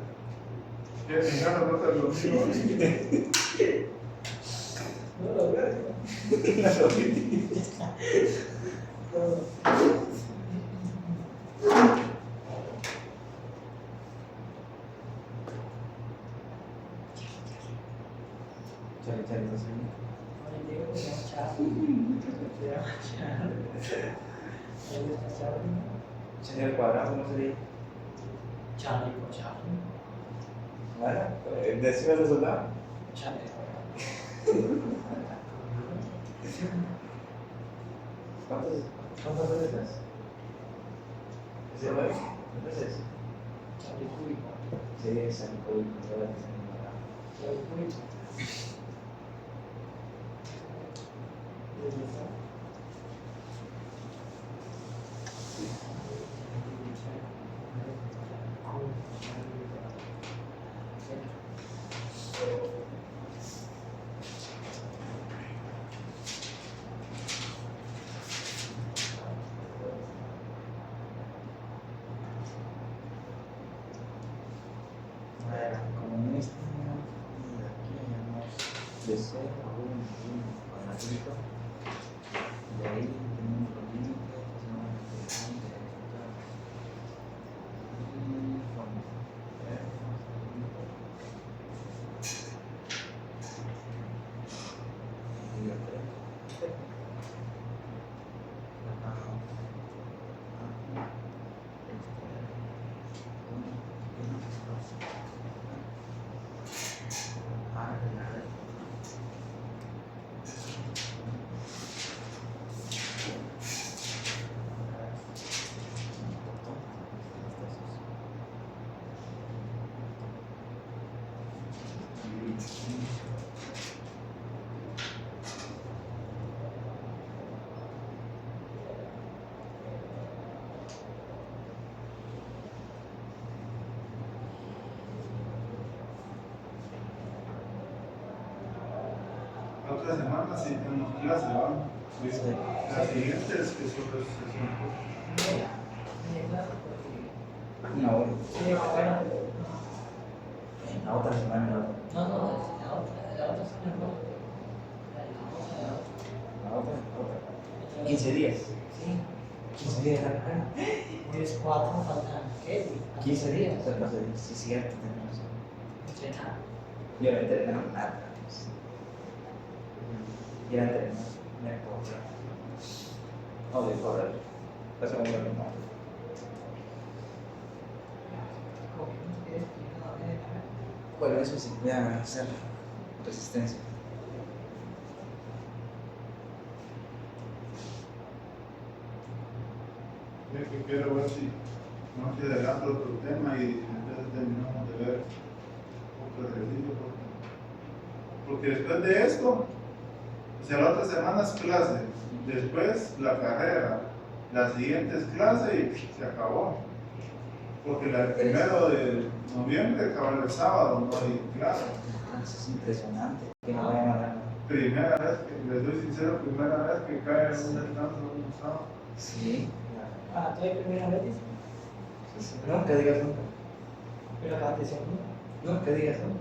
¿Qué señal no te lo digo? No lo veo. Chale, chale, no sé. Ahora digo que se llama Chavo. Se llama Chavo. ¿Él está Chavo? Chale al cuadrado, ¿cómo sería? Chale por Chavo. ¿Vale? ¿Décimas de soldado? Chale. ¿Cuántas veces es? ¿Es el 9? Entonces, Chale cúbico. sí, es el código. Chale cúbico. de 0 a 1 cuadradito. De ahí tenemos los límites, La otra semana sí tenemos clase, ¿verdad? Sí. La siguiente es que sobre sesión. Una hora. Sí, bueno. La otra semana no. No, la otra semana no. La otra. 15 días. Sí. 15 días de la carrera. Tienes 4, faltan, ¿qué? 15 días. Sí, es cierto, tenemos. Entrenar. Yo no entreno nada. Yo no entreno. Me corro. No, de correr. Eso me lo mismo. Bueno, eso sí, voy a hacer resistencia. Es que quiero ver si no te adelanto otro tema y entonces terminamos de ver otro ejercicio. Porque después de esto, o sea, la otra semana es clase, después la carrera, la siguiente es clase y se acabó. Porque el 1 de noviembre acaba el sábado, no hay clase. Eso es impresionante. Que no vayan a dar. Primera vez, que les doy sincero, primera vez que cae un descanso un sábado. Sí. Ah, ¿tú eres primera vez? Nunca digas nunca. Pero acá te segundo. Nunca digas nunca.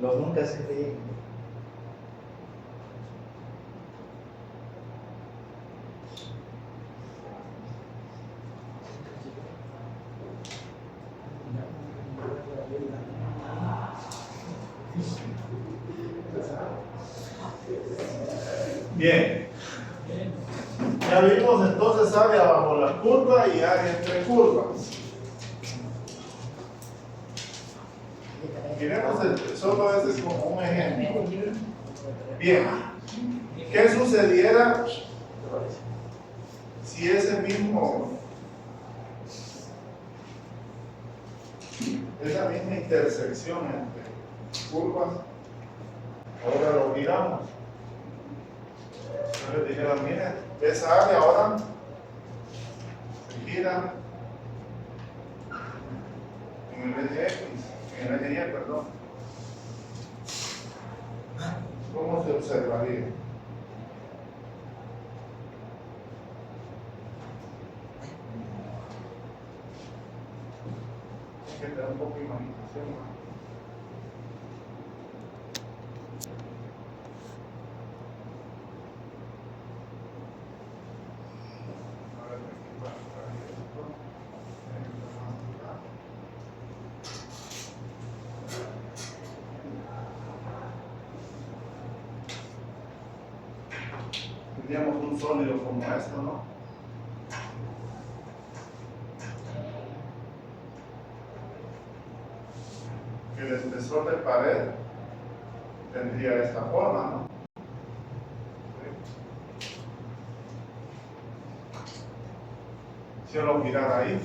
Los nunca siempre llegan. Bien. Ya vimos entonces área bajo la curva y área entre curvas. Miremos solo ese es como un ejemplo. Bien. ¿Qué sucediera si esa misma intersección entre curvas, ahora lo giramos? Entonces dijeron, miren, esa área ahora se gira en el eje X, en el eje Y, perdón. ¿Cómo se observaría? Hay que tener un poco de imaginación, ¿no? Tendríamos un sólido como esto, ¿no? Que el espesor de pared tendría esta forma, ¿no? Si yo lo girara ahí,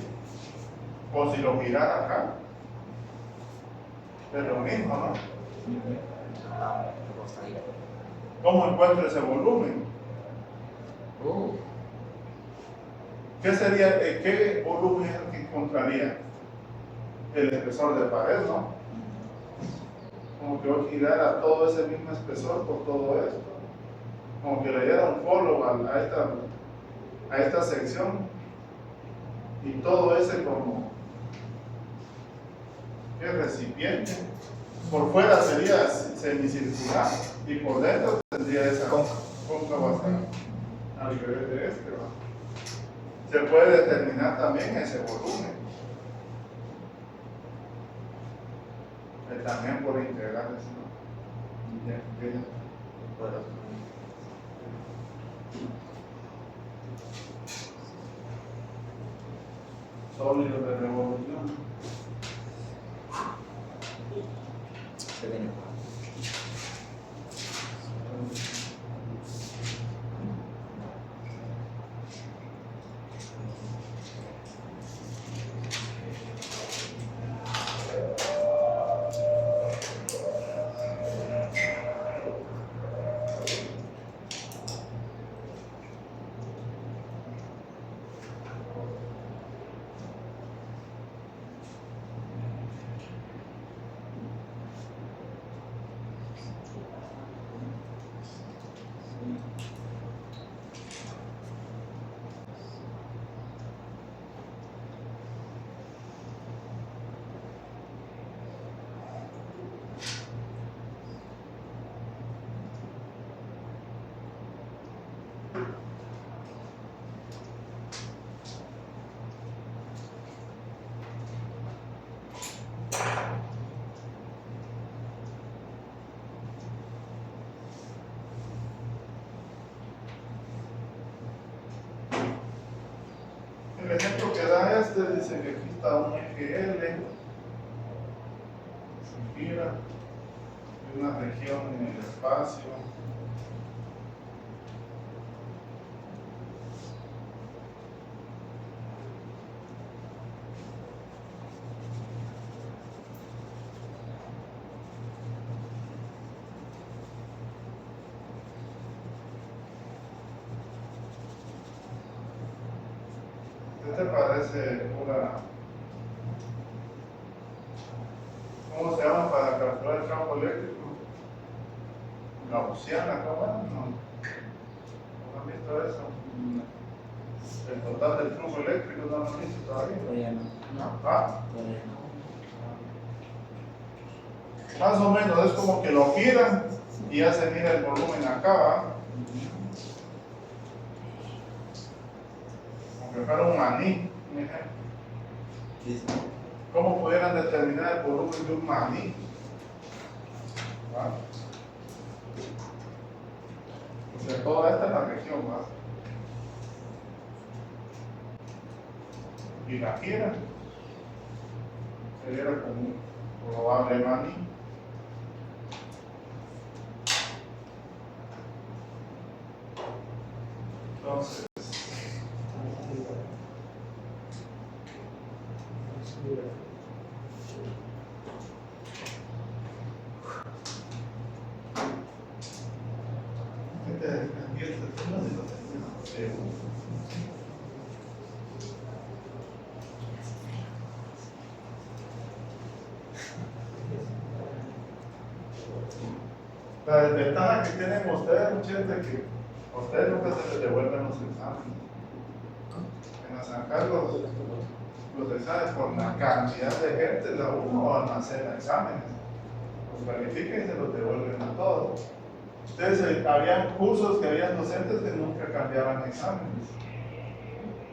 o si lo girara acá, es lo mismo, ¿no? ¿Cómo encuentro ese volumen? ¿Qué sería, qué volumen es el que encontraría? El espesor de pared, ¿no? Como que yo girara todo ese mismo espesor por todo esto. Como que le diera un follow a esta sección y todo ese como el recipiente Por fuera sería semicircular y por dentro tendría esa cóncava hasta al nivel de este, ¿va? Se puede determinar también ese volumen. También por integrales, ¿no? Ya, ya. Sólido de revolución. Se viene. El ejemplo que da este dice que aquí está un eje L, se gira, y una región en el espacio. ¿Qué te parece cómo se llama para calcular el campo eléctrico? Gaussiana, ¿cómo es? ¿No han visto eso? El total del flujo eléctrico no lo han visto todavía. Todavía no. ¿Ah? Todavía no. Más o menos es como que lo giran y ya se mira el volumen acá, ¿va? Como que fuera un maní, un ejemplo. Sí, sí. ¿Cómo pudieran determinar el volumen de un maní? ¿Va? O sea, toda esta es la región, ¿va? Y la gira sería como un probable maní. Entonces, la desventaja que tienen ustedes, muchachos, es que a ustedes nunca se les devuelven los exámenes. En la San Carlos, los exámenes por la cantidad de gente, la uno almacena exámenes. Los verifican y se los devuelven a todos. Ustedes, habían cursos que habían docentes que nunca cambiaban exámenes.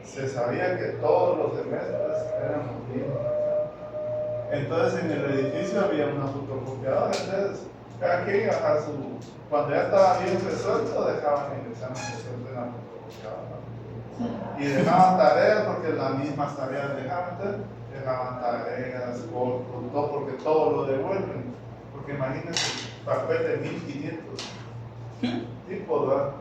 Se sabía que todos los semestres eran los mismos. Entonces en el edificio había una fotocopiadora, entonces cada quien iba a su... Cuando ya estaba bien resuelto, dejaban el examen resuelto en la fotocopiadora. Y dejaban tareas porque las mismas tareas dejaban tareas, cortos, todo, porque todo lo devuelven. Porque imagínense, papel de 1500 tipos, ¿verdad?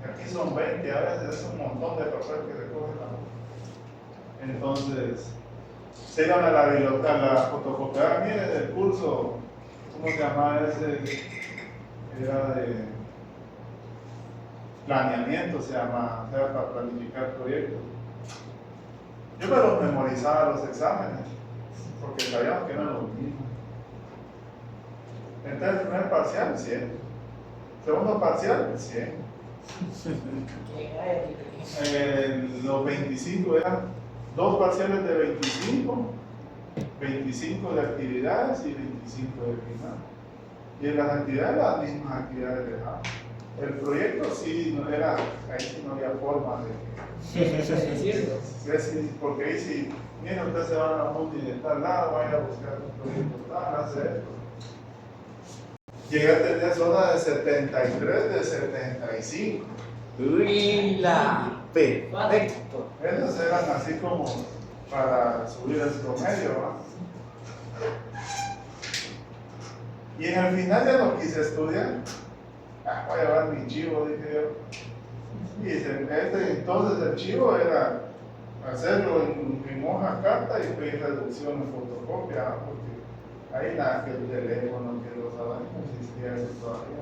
Aquí son 20, a veces es un montón de papel que recogen la... Entonces, se iban a la fotocopiadora, miren el curso, ¿cómo se llamaba ese? Era de planeamiento, se llama, era para planificar proyectos. Yo me los memorizaba los exámenes, porque sabíamos que eran los mismos. Entonces, el primer parcial, 100. Segundo parcial, 100. Los 25 eran 2 parciales de 25 25 de actividades y 25 de final. Y en las actividades, las mismas actividades dejadas. El proyecto sí no era, ahí sí no había forma de decirlo. porque ahí sí, mira, ustedes se van a la multi de tal lado, vaya a buscar un proyecto tal, hace esto. Llegué a tener zona de 73 de 75. Uy, la perfecto. Esos eran así como para subir el promedio, ¿va? Y en el final ya no quise estudiar. Voy a llevar mi chivo, dije yo. Y entonces el chivo era hacerlo en hoja carta y pedir reducción en fotocopia, ¿va? Porque ahí nada que el teléfono, que los avances, no existía eso todavía.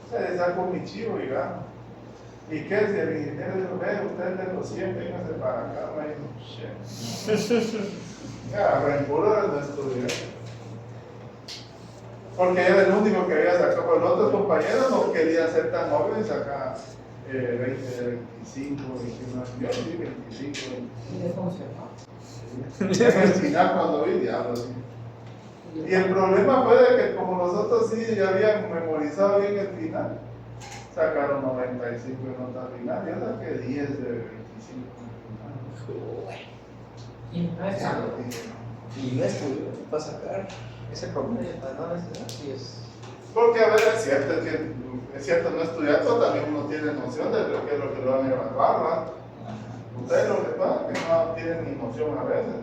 Se sacó mi chivo y va. ¿Y qué es? El ingeniero dijo, ve, usted de los 100, véngase para acá. Me dijo, shit. Ya, rencuro de no estudiar. Porque era el único que había sacado, pero los otros compañeros no querían ser tan jóvenes, sacaban 20, 25, 29, yo sí, 25. Y le funcionó. Sí. En el final cuando vi, diablo, sí. Y el problema fue de que como los otros sí ya habían memorizado bien el final, sacaron 95 de nota final, yo saqué 10 de 25 en el final. Y no es algo. Y no estudió para sacar ese promedio para no estudiar, sí es. Porque a ver, es cierto no estudiar, pero también uno tiene noción de lo que es lo que lo van a evaluar, ¿verdad? Ustedes lo que pasa es que no tienen ni noción a veces.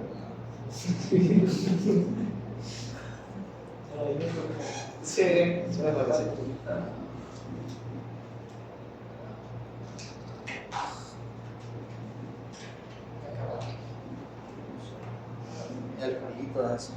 Sí, suena fácil. El jueguito de eso.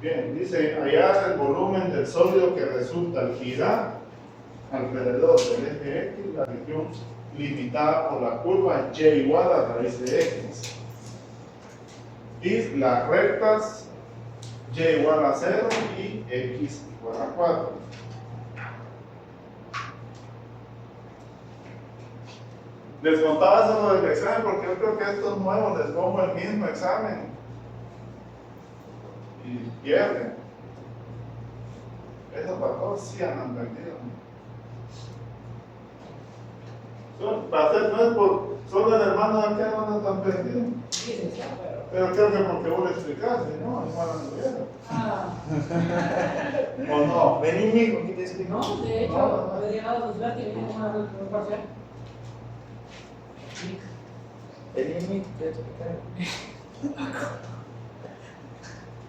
Bien, dice, hallar el volumen del sólido que resulta al girar alrededor del eje X, la región limitada por la curva y igual a raíz de X. Y las rectas y igual a 0 y X igual a 4. Les contaba eso del examen porque yo creo que a estos nuevos les pongo el mismo examen y pierden. Esos patos sí han perdido. No es por solo el hermano de acá no están perdidos. Sí, Pero creo que porque vos le explicaste, ¿no? Igual anduvieron. ¿O no? Vení, mijo, ¿qué te explico? No, de hecho, había llegado a los y venía un parcial. Vení, mijo, ¿qué te explico?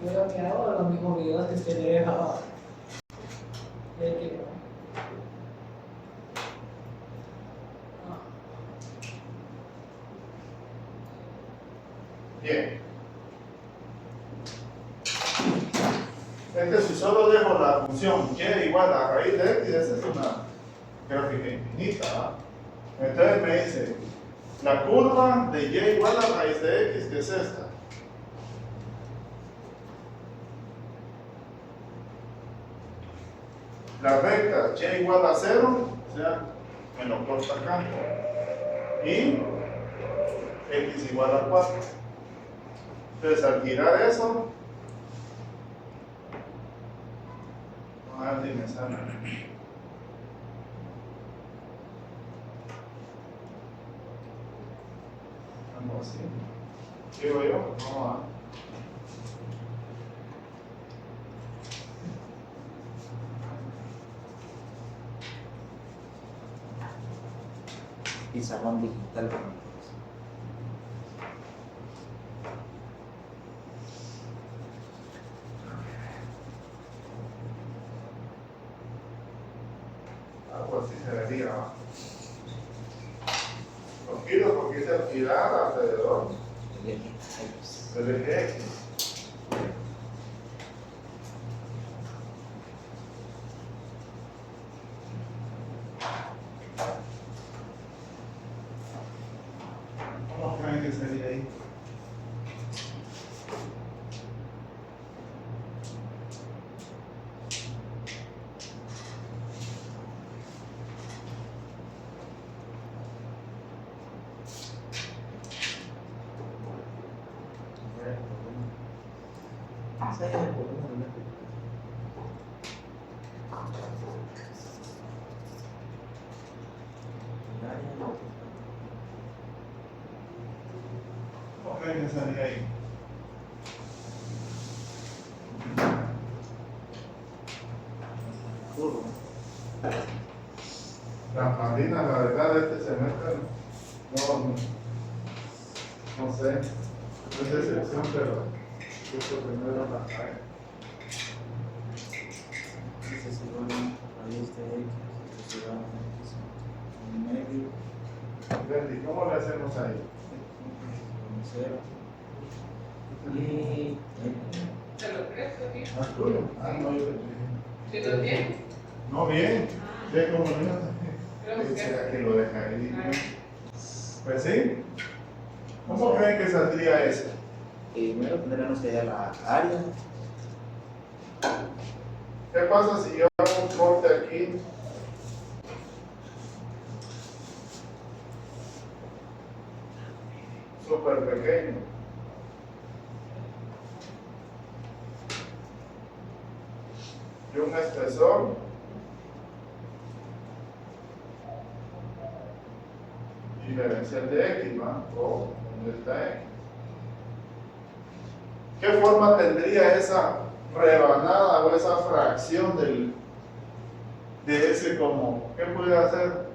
Yo había mirado los mismos videos que usted le dejaba. Bien. Es que si solo dejo la función y igual a raíz de x, esa es una gráfica infinita, ¿verdad? Entonces me dice, la curva de y igual a raíz de x, que es esta. La recta y igual a 0, o sea, me lo corta acá. Y x igual a 4. Entonces, al girar eso, vamos a ver si me sale. Algo así. Digo yo, vamos a ver. Pizarrón digital. pues así se vería, ¿no? Los giros, porque dice girar alrededor del eje X. ¿Cómo creen que sería ahí? ¿Cómo creen que sería ahí? Las Malvinas, la verdad, de este semestre, no sé, no es excepción, pero justo primero la cae. Este se va ahí este X, este se va X en medio, Verdi, ¿cómo le hacemos ahí? con 0. Y ¿Te lo crees, tío? ¿Ah, tuyo? Ah, no, yo ¿Sí lo tienes? no, bien. ¿Ve cómo no? Creo que ¿Será que lo deja ahí? Pues sí. ¿Cómo creen que saldría eso? primero tendremos que hallar la área. ¿Qué pasa si yo hago un corte aquí? Súper pequeño. Y un espesor diferencial de X, ¿va? O delta X. ¿Qué forma tendría esa rebanada o esa fracción de ese como? ¿Qué puede hacer?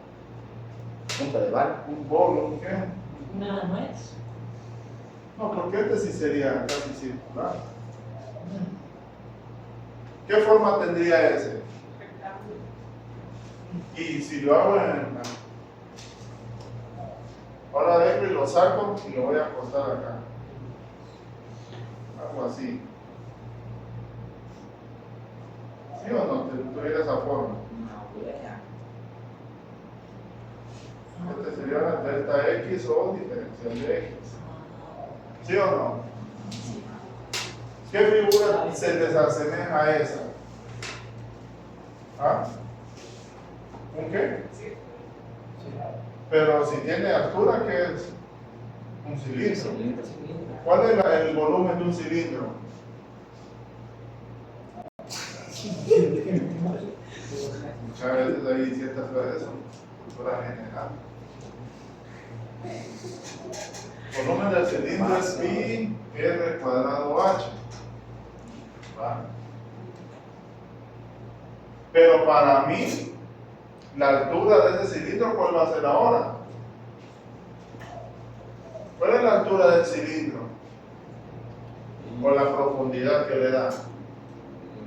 Punta de bala. ¿Un bolo? ¿Qué? Una nuez. No, porque este sí sería casi circular. ¿Qué forma tendría ese? rectángulo. Y si lo hago ahora vengo y lo saco y lo voy a acostar acá. Algo así. ¿Sí o no? Tuviera esa forma. Una wea. Este sería la delta X o diferencial de X. ¿Sí o no? ¿Qué figura se les asemeja a esa? ¿Ah? ¿Un qué? Sí. Pero si tiene altura, ¿qué es? Un cilindro. Cilindro. ¿Cuál es el volumen de un cilindro? Muchas veces hay ciertas cosas son cultura general. El volumen del cilindro es pi r cuadrado h. ¿Va? Pero para mí, la altura de ese cilindro, ¿cuál va a ser ahora? ¿Cuál es la altura del cilindro? O la profundidad que le da.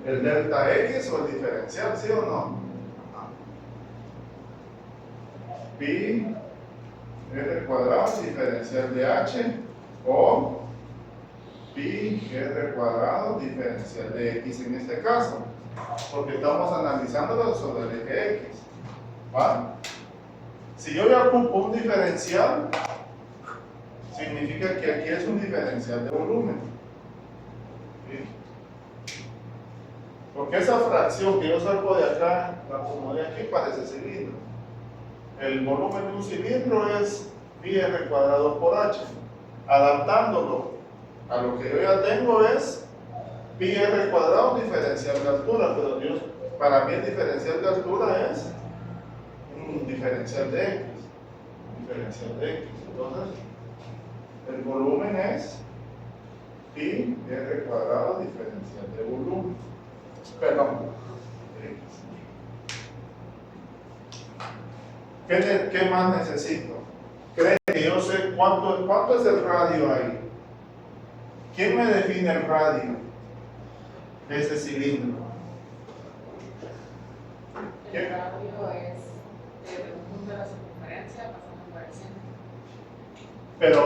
¿El delta X o el diferencial, sí o no? Pi r cuadrado diferencial de h o pi r cuadrado diferencial de x en este caso, porque estamos analizándolo sobre el eje x. ¿Va? Si yo ya ocupo un diferencial, significa que aquí es un diferencial de volumen. ¿Sí? Porque esa fracción que yo saco de acá, la acomodé aquí para ese cilindro. El volumen de un cilindro es pi r cuadrado por h. Adaptándolo a lo que yo ya tengo es pi r cuadrado diferencial de altura, pero para mí el diferencial de altura es un diferencial de x. Diferencial de x. Entonces, el volumen es pi r cuadrado diferencial de volumen. Perdón. ¿Qué más necesito? ¿Creen que yo sé cuánto es el radio ahí? ¿Quién me define el radio de ese cilindro? El radio es punto de la circunferencia pasando por el centro. Pero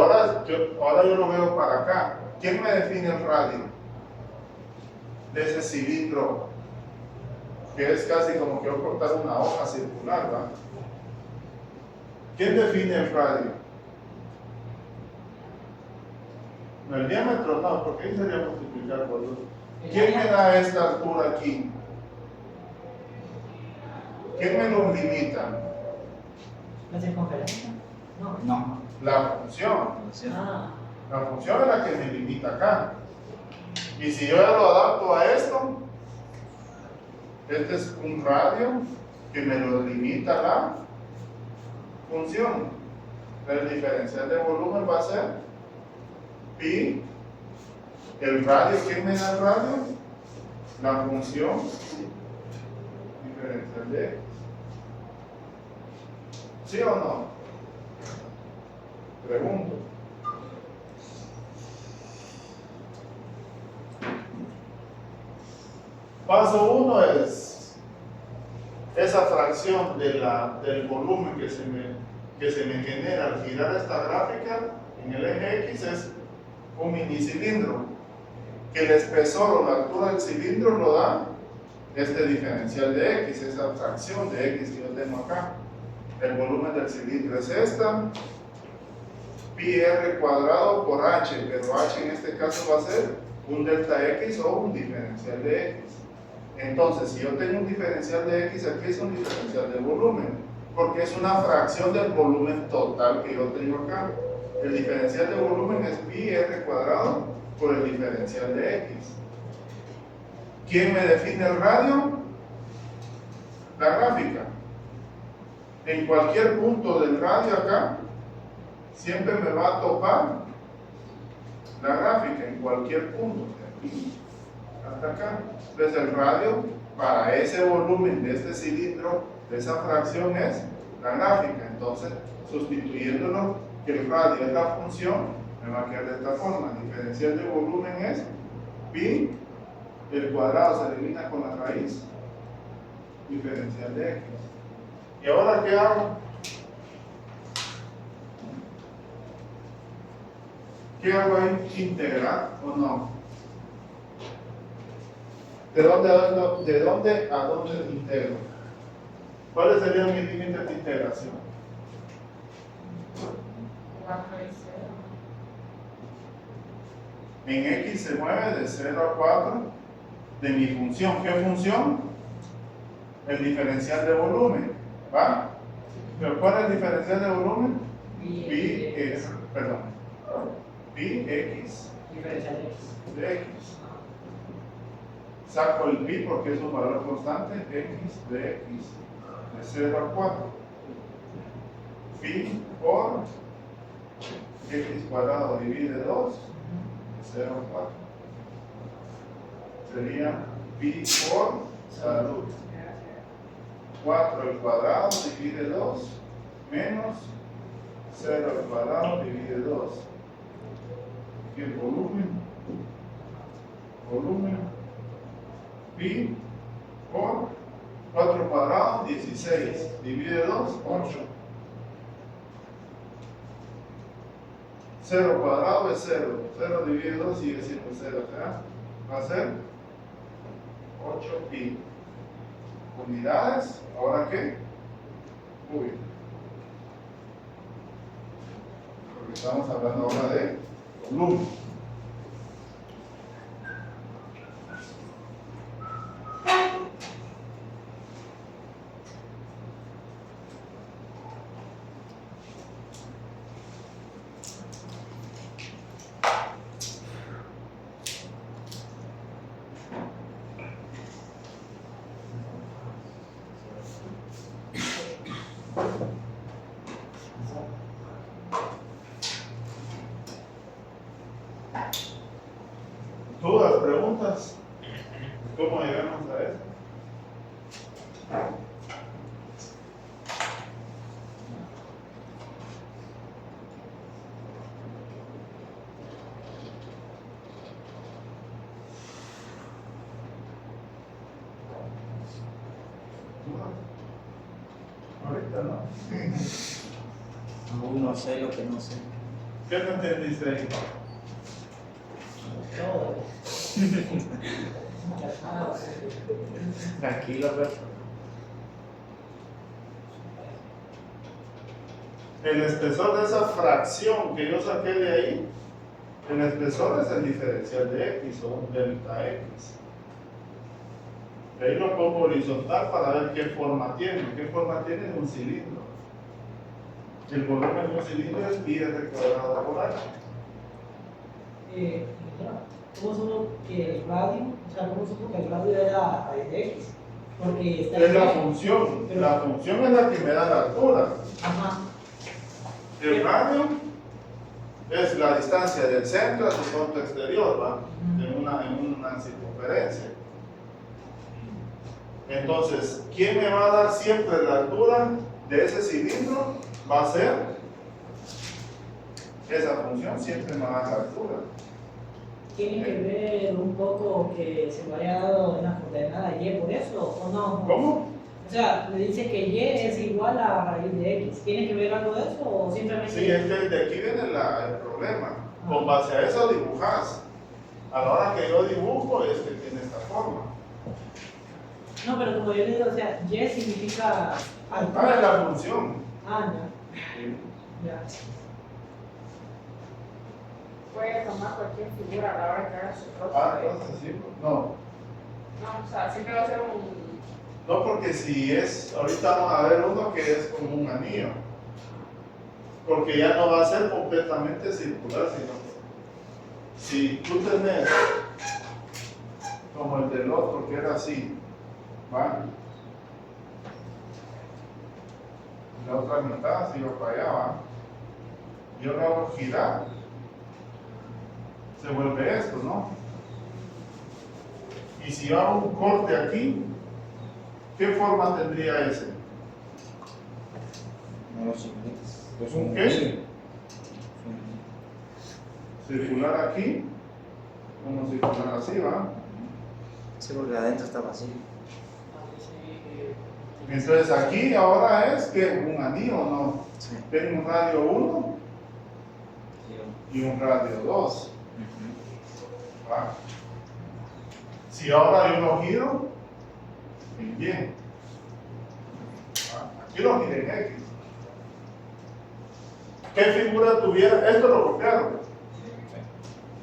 ahora yo lo veo para acá. ¿Quién me define el radio de ese cilindro? Que es casi como que yo cortar una hoja circular, ¿va? ¿Quién define el radio? No, el diámetro no, porque ahí sería multiplicar por 2. ¿Quién me da esta altura aquí? ¿Quién me lo limita? ¿La circunferencia? No. No. La función. Ah, La función es la que me limita acá. Y si yo ya lo adapto a esto, este es un radio que me lo limita la función. El diferencial de volumen va a ser pi. El radio, ¿quién me da el radio? La función diferencial de x. ¿Sí o no? Pregunto. Paso 1 es esa fracción del volumen que se me genera al girar esta gráfica en el eje X es un mini cilindro, que el espesor o la altura del cilindro lo da este diferencial de X, esa fracción de X que yo tengo acá. El volumen del cilindro es esta, pi r cuadrado por h, pero h en este caso va a ser un delta X o un diferencial de X. Entonces, si yo tengo un diferencial de X, aquí es un diferencial de volumen, porque es una fracción del volumen total que yo tengo acá. El diferencial de volumen es pi r cuadrado por el diferencial de X. ¿Quién me define el radio? La gráfica. En cualquier punto del radio acá, siempre me va a topar la gráfica, en cualquier punto, de aquí hasta acá. Entonces el radio, para ese volumen de este cilindro, de esa fracción es la gráfica. Entonces, sustituyéndolo, que el radio es la función, me va a quedar de esta forma. El diferencial de volumen es pi, el cuadrado se elimina con la raíz, diferencial de x. ¿Y ahora qué hago? ¿Qué hago ahí? ¿Integrar o no? ¿De dónde a dónde integro? ¿Cuáles serían mis límites de integración? 4 y 0. En x se mueve de 0 a 4 de mi función. ¿Qué función? El diferencial de volumen. ¿Va? ¿Pero cuál es el diferencial de volumen? Pi x. diferencial de X. De x. Saco el pi porque es un valor constante, x de x, de 0 a 4. Pi por x cuadrado divide 2, de 0 a 4. Sería pi por salud. 4 al cuadrado divide 2, menos 0 al cuadrado divide 2. Y el volumen, pi por 4 cuadrado, 16, divide 2, 8. 0 cuadrado es 0, 0 divide 2 sigue siendo 0, ¿verdad? Va a ser 8 pi. Unidades, ¿ahora qué? Uy. Porque estamos hablando ahora de volumen. ¿Dudas, preguntas? ¿Cómo llegamos a esto? ¿Dudas? Ahorita no. Aún no sé lo que no sé. ¿Qué no entendiste ahí? Todo. Calmado. Tranquilo, Alberto. El espesor de esa fracción que yo saqué de ahí, el espesor es el diferencial de X o un delta X. De ahí lo pongo horizontal para ver qué forma tiene. ¿Qué forma tiene? Un cilindro. El volumen de un cilindro es pi r cuadrado por h. ¿Cómo supo que el radio, o sea, cómo supo que el radio era raíz de X? Porque está Es la ahí. función. Pero- La función es la que me da la altura. Ajá. El radio es la distancia del centro a su punto exterior, ¿va? En una circunferencia. Entonces, ¿quién me va a dar siempre la altura de ese cilindro? Va a ser esa función, siempre me va a dar la altura. Tiene que ver un poco que se me haya dado en la coordenada Y por eso, ¿o no? ¿Cómo? O sea, me dice que Y es igual a raíz de X. ¿Tiene que ver algo de eso o simplemente...? Sí, es que de aquí viene el problema. Con base a eso dibujas. A la hora que yo dibujo es que tiene esta forma. No, pero como yo le digo, o sea, Y significa Ah, es altura. la función. Ah, ya. Puede tomar cualquier figura a la hora que haga su propio. Ah, entonces sí. No, No, o sea, siempre va a ser un. no, porque si es, ahorita vamos a ver uno que es como un anillo. Porque ya no va a ser completamente circular, sino que si tú tenés como el del otro que era así, ¿va? La otra mitad se iba para allá, ¿va? Yo lo hago girar, se vuelve esto, ¿no? Y si yo hago un corte aquí, ¿qué forma tendría ese? No lo sé. ¿Un qué? Circular aquí, como circular así, ¿va? Sí, porque adentro está vacío. Entonces aquí ahora es que un anillo, ¿no? Sí. Tengo un radio 1 y un radio 2, ¿va? Si ahora yo lo giro, bien. ¿Va? Aquí lo giré en X. ¿Qué figura tuviera? Esto lo copiaron.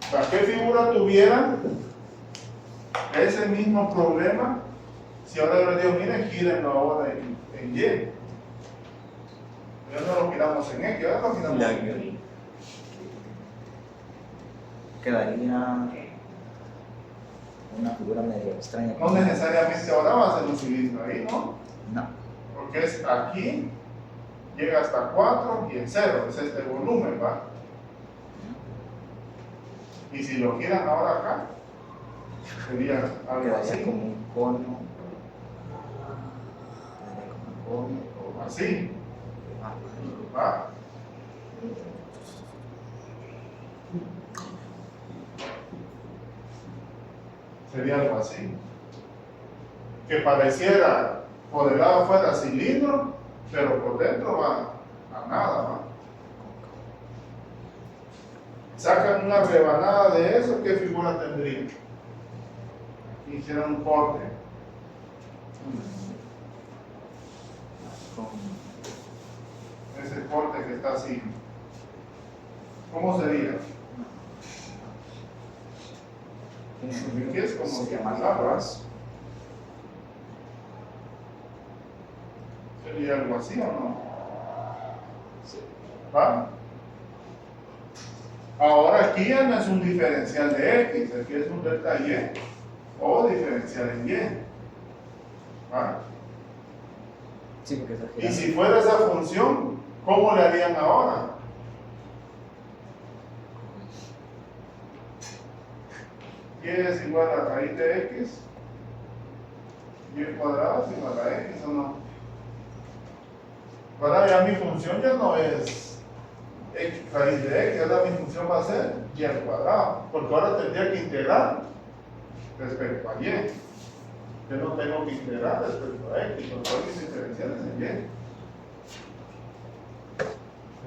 O sea, ¿qué figura tuviera ese mismo problema? Si ahora yo le digo, miren, gírenlo ahora en Y. Ya no lo giramos en X, ahora lo giramos en Y. Quedaría una figura medio extraña. No necesariamente ahora va a ser un cilindro ahí, ¿no? No. Porque es aquí, llega hasta 4 y en 0, es este volumen, ¿va? Y si lo giran ahora acá, sería algo Quedaría así, como un cono. Quedaría como un cono. o así, Ah, ¿va? Sería algo así. Que pareciera por el lado afuera cilindro, pero por dentro va a nada, ¿va? Sacan una rebanada de eso, ¿qué figura tendría? Hicieron un corte. con- Ese corte que está así. ¿Cómo sería? Aquí es como Se que llama palabras. ¿Sería algo así o no? ¿Va? Ahora aquí ya no es un diferencial de X, aquí es un delta Y o diferencial en Y. ¿Va? Sí, porque está Y girando. si fuera esa función, ¿cómo le harían ahora? Y es igual a raíz de X, y cuadrado es igual a X, ¿o no? Ahora ya mi función ya no es X raíz de X, ahora mi función va a ser Y al cuadrado, porque ahora tendría que integrar respecto a Y. Yo no tengo que integrar respecto a X, porque todas mis diferenciales en Y.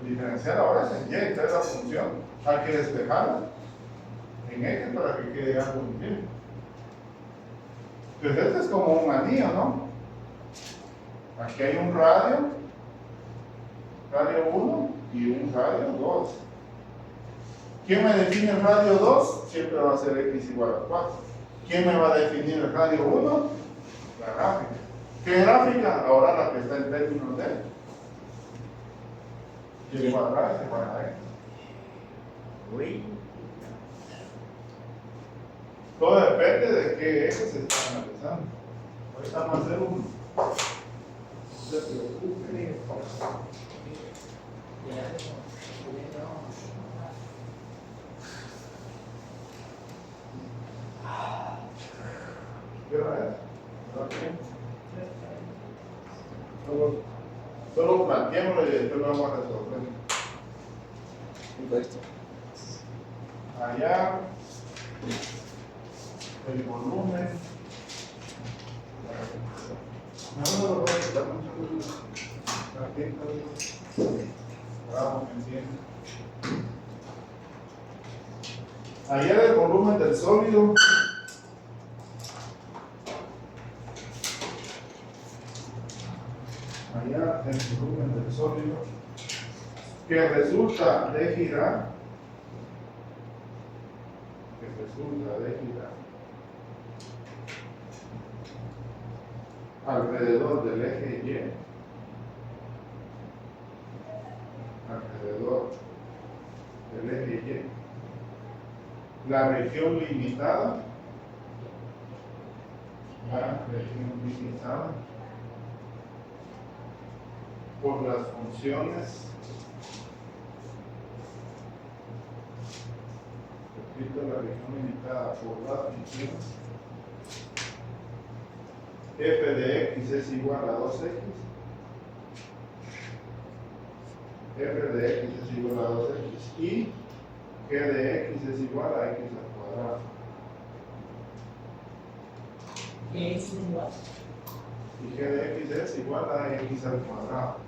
diferencial ahora es en Y, esta es la función. Hay que despejarla en X para que quede algo en Y. Pues este es como un anillo, ¿no? Aquí hay un radio 1 y un radio 2. ¿Quién me define el radio 2? Siempre va a ser X igual a 4. ¿Quién me va a definir el radio 1? La gráfica. ¿Qué gráfica? Ahora la que está en términos de y cuadrado es igual a X. Uy. Todo depende de qué eje se está analizando. Ahorita vamos a hacer uno. No se preocupe. ¿Qué hora es? Solo planteémoslo y después lo vamos a resolver. Esto. Allá, el volumen. No lo voy a quitar mucho. Vamos, entiende. Allá el volumen del sólido. Allá el volumen del sólido que resulta de girar, alrededor del eje Y, alrededor del eje Y, la región limitada, por las funciones, repito, la región limitada por las funciones, f de x es igual a 2x, f de x es igual a 2x y g de x es igual a x al cuadrado. ¿Qué es igual? Y g de x es igual a x al cuadrado.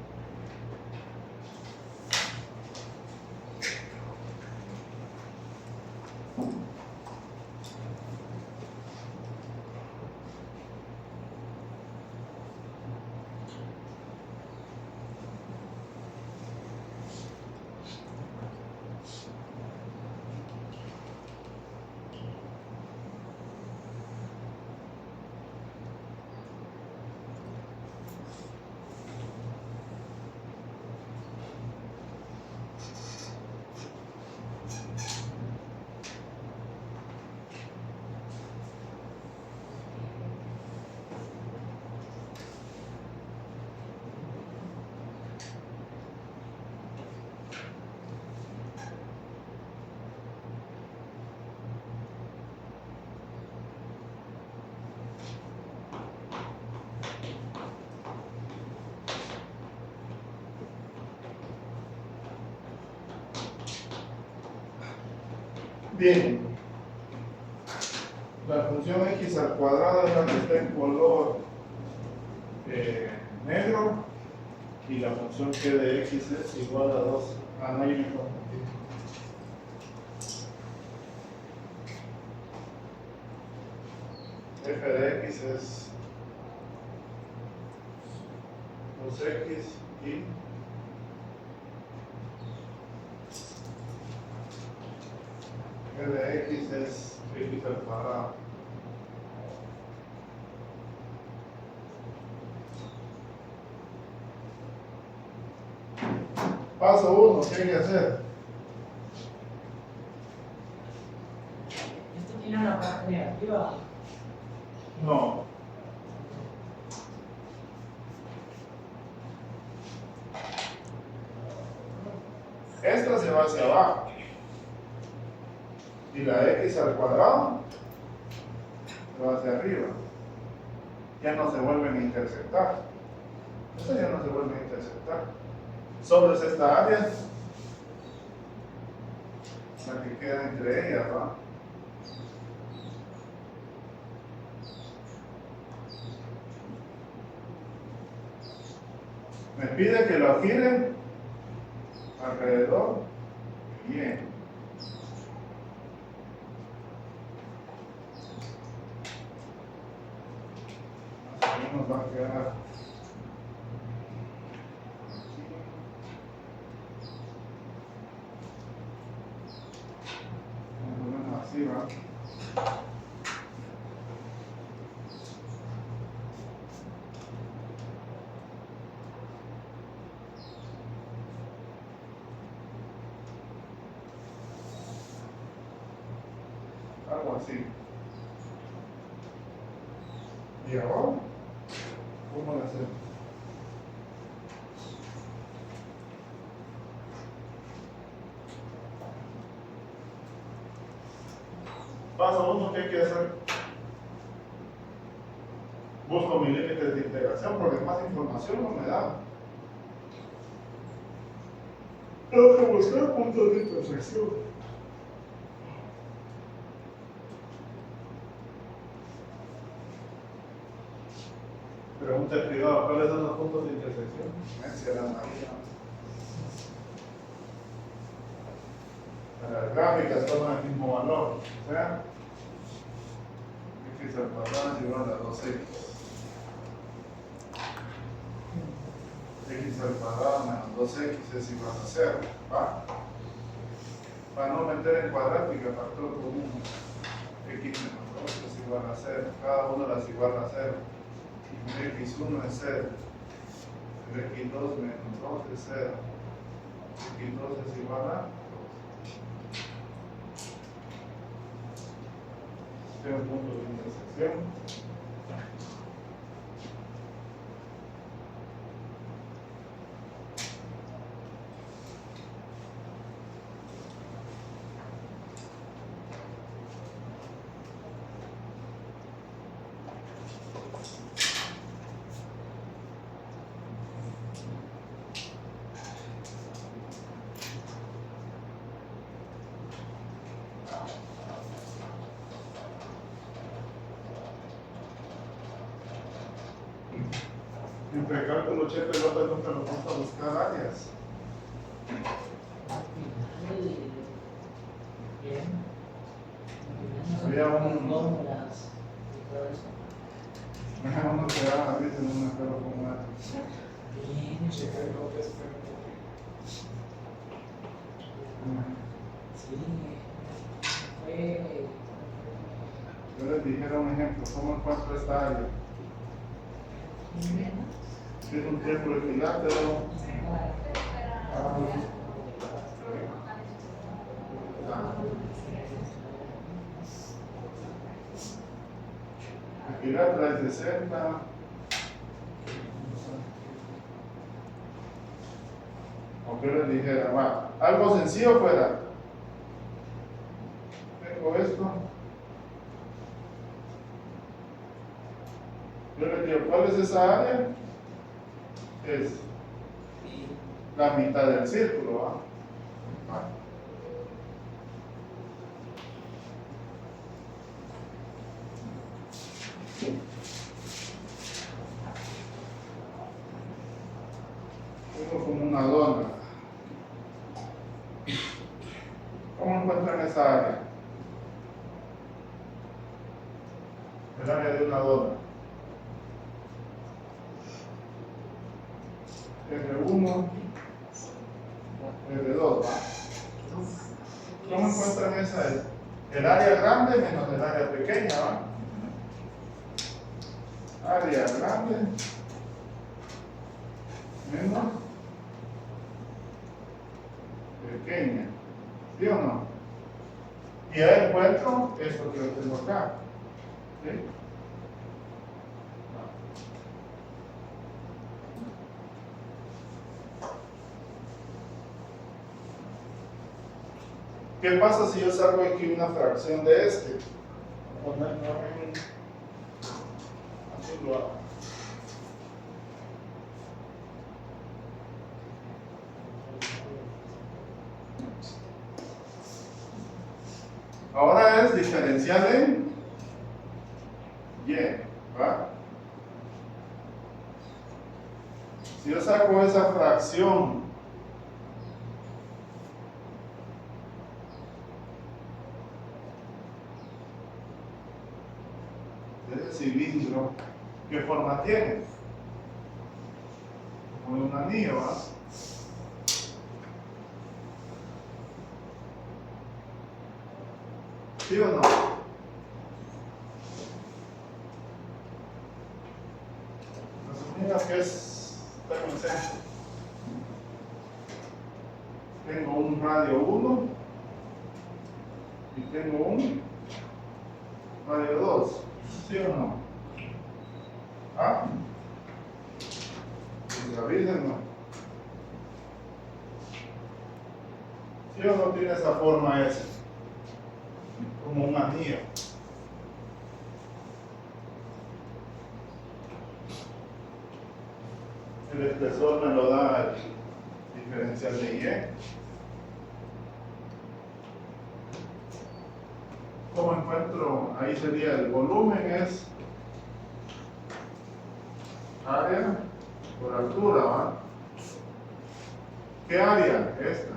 Bien, la función x al cuadrado es la que está en color negro y la función g de x es igual a 2. No hay me confundí. F de x es 2x y g de x es x al cuadrado. Paso 1, ¿qué hay que hacer? ¿Esto tiene una parte negativa? No. Esta se va hacia abajo. Y la x al cuadrado se va hacia arriba. Ya no se vuelven a intersectar. Esta ya no se vuelve a intersectar. Sobre esta área, la que queda entre ellas, ¿va? Me pide que lo gire al alrededor, bien. Así nos va a quedar más o menos así, ¿va? Algo así. Y ahora, ¿cómo lo hacemos? Paso 1, ¿qué hay que hacer? Busco mi límite de integración porque más información no me da. Tengo que buscar puntos de intersección. Pregunta privada, ¿cuáles son los puntos de intersección? Menciona María. Para las gráficas toman el mismo valor, o sea, x al cuadrado es igual a 2x. X al cuadrado menos 2x es igual a 0, ¿va? Para no meter en cuadrática, factor común, x menos 2 es igual a 0, cada uno las igual a 0. X1 es 0, X2 menos 2 es 0, X2 es igual a 2. Este es un punto de intersección. Entre cálculo 8 y pelota nunca nos gusta buscar áreas. Había un... Uno que da a veces no me acuerdo cómo era. Yo les dijera un ejemplo, ¿cómo encuentro esta área? Es un triángulo equilátero. Equilátero es 60. O que les dijera, va, algo sencillo fuera. Tengo esto. Yo les digo, ¿cuál es esa área? Es la mitad del círculo, ¿va? Tengo como una dona. ¿Cómo encuentran esa área? El área de una dona. R1, R2, ¿va? ¿Cómo encuentran esa? El área grande menos el área pequeña, ¿va? Área grande menos pequeña, ¿sí o no? Y ahí encuentro esto que yo tengo acá, ¿sí? ¿Qué pasa si yo saco aquí una fracción de este? Ponerlo en... Así lo hago. Ahora es diferencial en y, ¿va? Si yo saco esa fracción de ese cilindro, ¿qué forma tiene? Como un anillo, ¿ah? ¿Sí o no? Resumimos que es, tengo un centro. Tengo un radio 1 y tengo un radio 2. ¿Sí o no? ¿Ah? ¿La Virgen no? ¿Sí o no tiene esa forma ese? Como un anillo. El espesor me lo da el diferencial de Y. ¿Cómo encuentro? Ahí sería el volumen, es área por altura, ¿va? ¿Qué área? Esta.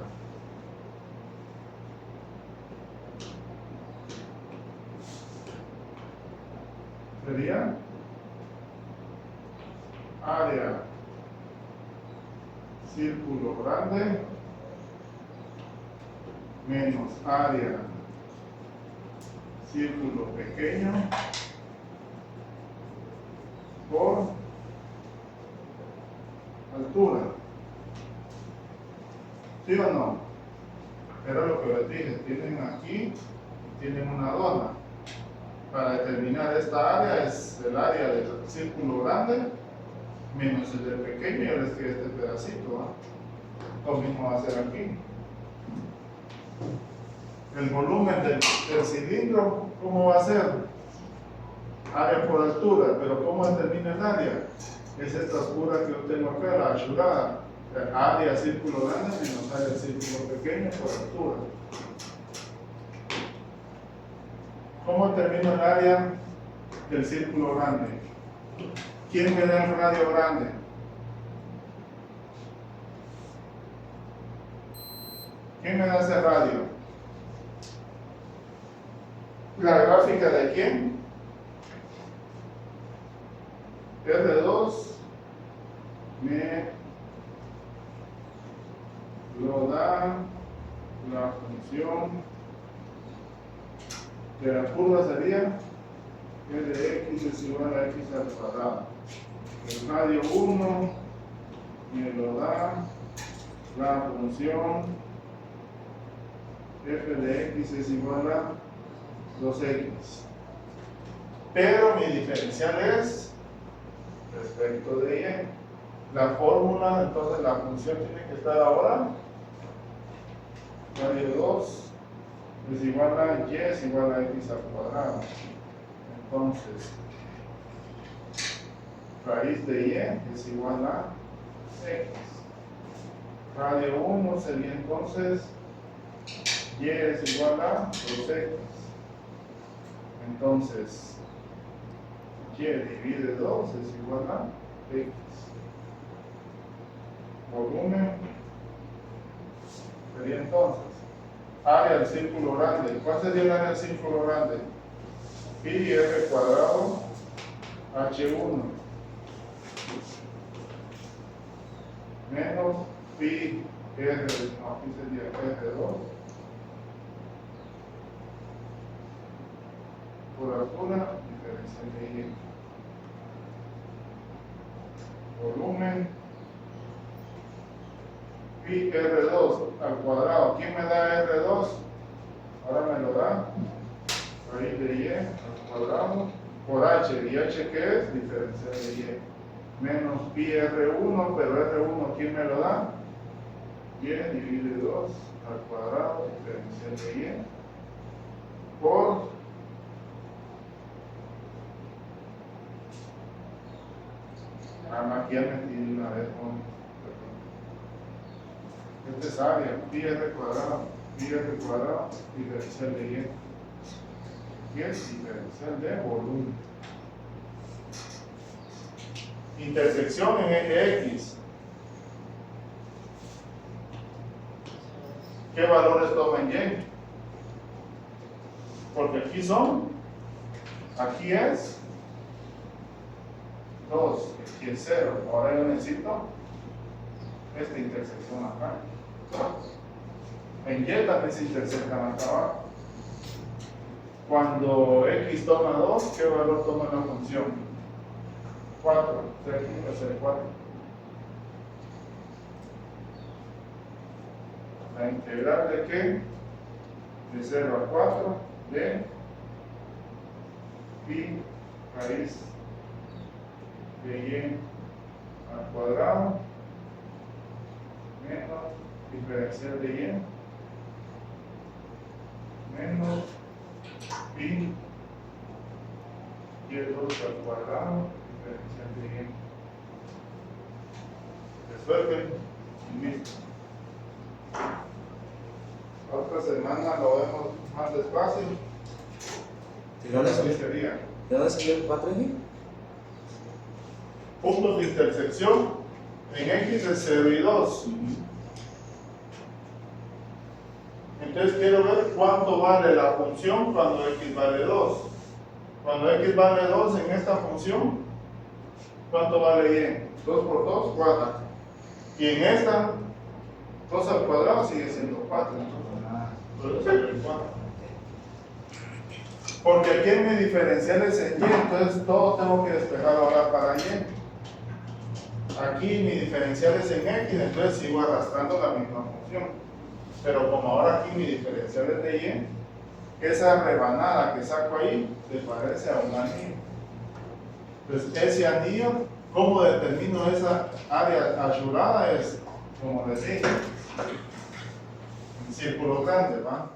Sería área círculo grande menos área círculo pequeño por altura. ¿Sí o no? Era lo que les dije, tienen aquí y tienen una dona. Para determinar esta área es el área del círculo grande menos el del pequeño, y ahora es que este pedacito, ¿no? Lo mismo va a ser aquí. El volumen del cilindro, ¿cómo va a ser? Área por altura, pero ¿cómo determina el área? Es esta oscura que yo tengo acá, la achurada. Área círculo grande menos área círculo pequeño por altura. ¿Cómo determino el área del círculo grande? ¿Quién me da el radio grande? ¿Quién me da ese radio? ¿La gráfica de quién? R2 me lo da la función de la curva sería f de x es igual a x al cuadrado. El radio 1 me lo da la función f de x es igual a 2x. Pero mi diferencial es respecto de y. La fórmula, entonces la función tiene que estar ahora radio 2 es igual a y es igual a x al cuadrado. Entonces, raíz de y es igual a x. Radio 1 sería entonces y es igual a 2x. Entonces, y divide 2 es igual a x. Volumen sería entonces área del círculo grande. ¿Cuál sería el área del círculo grande? Pi r cuadrado h1 menos pi r, no, aquí sería r2 por altura diferencial de y. Volumen pi r2 al cuadrado. ¿Quién me da r2? Ahora me lo da raíz de y al cuadrado por h. ¿Y h qué es? Diferencial de y. Menos pi r1, pero r1 ¿quién me lo da? Y divide 2 al cuadrado diferencial de y por aquí ya metí una vez con esta es área, pi r cuadrado, diferencial de y. Y es diferencial de volumen. Intersección en eje X. ¿Qué valores toman Y? Porque aquí son, aquí es 2 y es 0. Ahora yo necesito esta intersección acá. En Y también se intersectan acá abajo. Cuando X toma 2, ¿qué valor toma la función? 4. Entonces aquí va a ser 4. La integral de qué? De 0 a 4 de pi raíz de y al cuadrado menos diferencial de y menos pi y el 2 al cuadrado diferencial de y. Resuelven y listo. La otra semana lo vemos más despacio. ¿De dónde Así salió, sería. ¿de dónde salió el 4 aquí? Puntos de intersección en X es 0 y 2. Entonces quiero ver cuánto vale la función cuando X vale 2. Cuando X vale 2 en esta función, ¿cuánto vale Y? 2 por 2, 4. Y en esta, 2 al cuadrado sigue siendo 4. Por eso sale el 4. Porque aquí en mi diferencial es en Y, entonces todo tengo que despejar ahora para Y. Aquí mi diferencial es en X, entonces sigo arrastrando la misma función. Pero como ahora aquí mi diferencial es de Y, esa rebanada que saco ahí se parece a un anillo. Entonces ese anillo, ¿cómo determino esa área ayudada? Es, como les dije, un círculo grande, ¿va?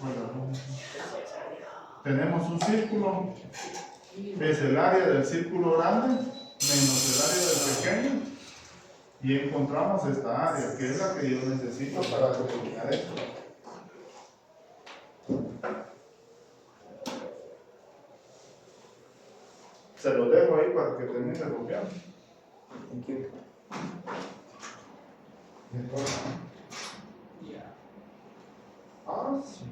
Bueno, tenemos un círculo, es el área del círculo grande menos el área del pequeño, y encontramos esta área, que es la que yo necesito para determinar esto. Se lo dejo ahí para que termine de copiar. Thank you. Ah, sí.